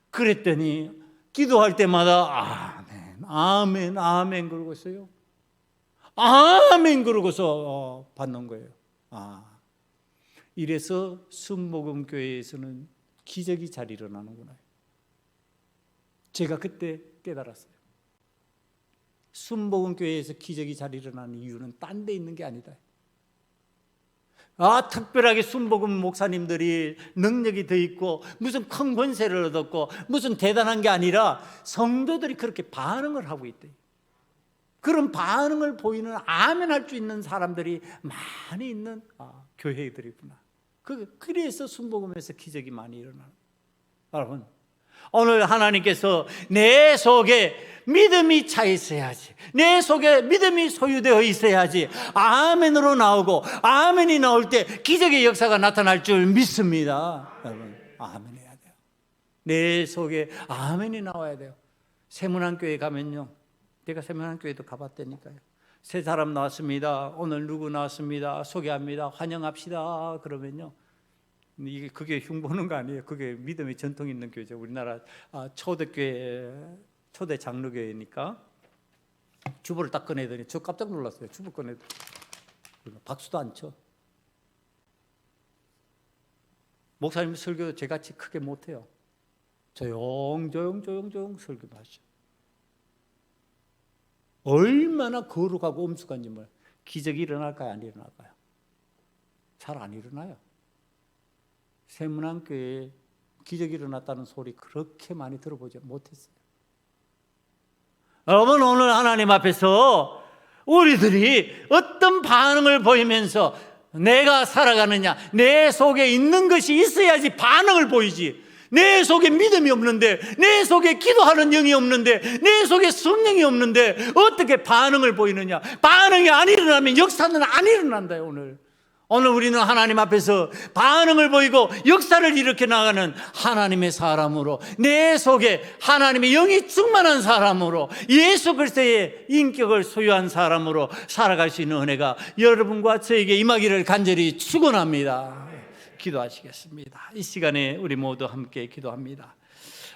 그랬더니 기도할 때마다 아멘, 아멘, 아멘 그러고 있어요. 아멘 그러고서 받는 거예요. 이래서 순복음 교회에서는 기적이 잘 일어나는구나. 제가 그때 깨달았어요. 순복음 교회에서 기적이 잘 일어나는 이유는 딴 데 있는 게 아니다. 특별하게 순복음 목사님들이 능력이 더 있고 무슨 큰 권세를 얻었고 무슨 대단한 게 아니라 성도들이 그렇게 반응을 하고 있대. 그런 반응을 보이는 아멘 할 수 있는 사람들이 많이 있는 교회들이구나. 그래서 순복음에서 기적이 많이 일어나는. 여러분, 오늘 하나님께서 내 속에 믿음이 차 있어야지, 내 속에 믿음이 소유되어 있어야지 아멘으로 나오고 아멘이 나올 때 기적의 역사가 나타날 줄 믿습니다. 여러분, 아멘 해야 돼요. 내 속에 아멘이 나와야 돼요. 세문안교회 가면요, 내가 세문안교회도 가봤다니까요. 새 사람 나왔습니다. 오늘 누구 나왔습니다. 소개합니다. 환영합시다. 그러면요, 그게 흉보는 거 아니에요. 그게 믿음의 전통 있는 교회죠. 우리나라 초대교회, 초대 장로교회니까 주보를 딱 꺼내더니 저 깜짝 놀랐어요. 주보 꺼내더니 박수도 안 쳐. 목사님 설교 저같이 크게 못해요. 조용 설교만 하죠. 얼마나 거룩하고 엄숙한지 몰라요. 기적이 일어날까요? 안 일어날까요? 잘 안 일어나요. 세문안교회에 기적이 일어났다는 소리 그렇게 많이 들어보지 못했어요. 여러분, 오늘 하나님 앞에서 우리들이 어떤 반응을 보이면서 내가 살아가느냐, 내 속에 있는 것이 있어야지 반응을 보이지. 내 속에 믿음이 없는데, 내 속에 기도하는 영이 없는데, 내 속에 성령이 없는데 어떻게 반응을 보이느냐. 반응이 안 일어나면 역사는 안 일어난다요. 오늘 우리는 하나님 앞에서 반응을 보이고 역사를 일으켜 나가는 하나님의 사람으로, 내 속에 하나님의 영이 충만한 사람으로, 예수 그리스도의 인격을 소유한 사람으로 살아갈 수 있는 은혜가 여러분과 저에게 임하기를 간절히 축원합니다. 기도하시겠습니다. 이 시간에 우리 모두 함께 기도합니다.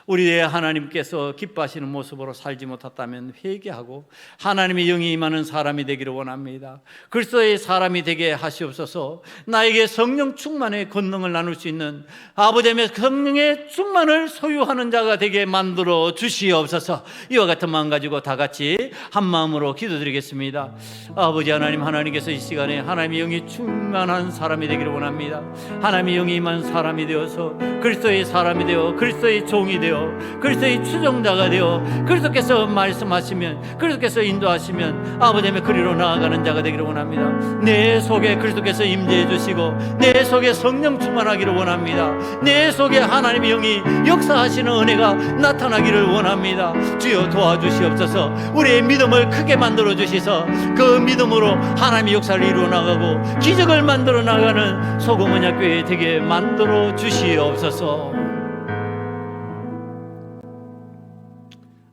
우리의 하나님께서 기뻐하시는 모습으로 살지 못했다면 회개하고 하나님의 영이 임하는 사람이 되기를 원합니다. 그리스도의 사람이 되게 하시옵소서. 나에게 성령 충만의 권능을 나눌 수 있는 아버지의 성령의 충만을 소유하는 자가 되게 만들어 주시옵소서. 이와 같은 마음 가지고 다 같이 한 마음으로 기도드리겠습니다. 아버지 하나님, 하나님께서 이 시간에 하나님의 영이 충만한 사람이 되기를 원합니다. 하나님의 영이 임한 사람이 되어서 그리스도의 사람이 되어 그리스도의 종이 되어 그리스도의 추종자가 되어 그리스도께서 말씀하시면, 그리스도께서 인도하시면 아버지의 그리로 나아가는 자가 되기를 원합니다. 내 속에 그리스도께서 임재해 주시고 내 속에 성령 충만하기를 원합니다. 내 속에 하나님의 영이 역사하시는 은혜가 나타나기를 원합니다. 주여 도와주시옵소서. 우리의 믿음을 크게 만들어 주시서 그 믿음으로 하나님의 역사를 이루어 나가고 기적을 만들어 나가는 소금언약교회 되게 만들어 주시옵소서.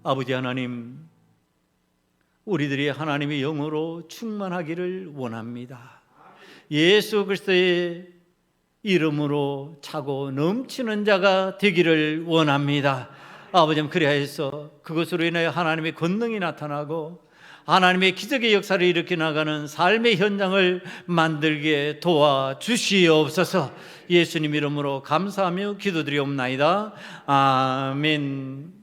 아버지 하나님, 우리들이 하나님의 영으로 충만하기를 원합니다. 예수 그리스도의 이름으로 차고 넘치는 자가 되기를 원합니다. 아버지, 그리하여서 그것으로 인하여 하나님의 권능이 나타나고 하나님의 기적의 역사를 일으켜 나가는 삶의 현장을 만들게 도와주시옵소서. 예수님 이름으로 감사하며 기도드리옵나이다. 아멘.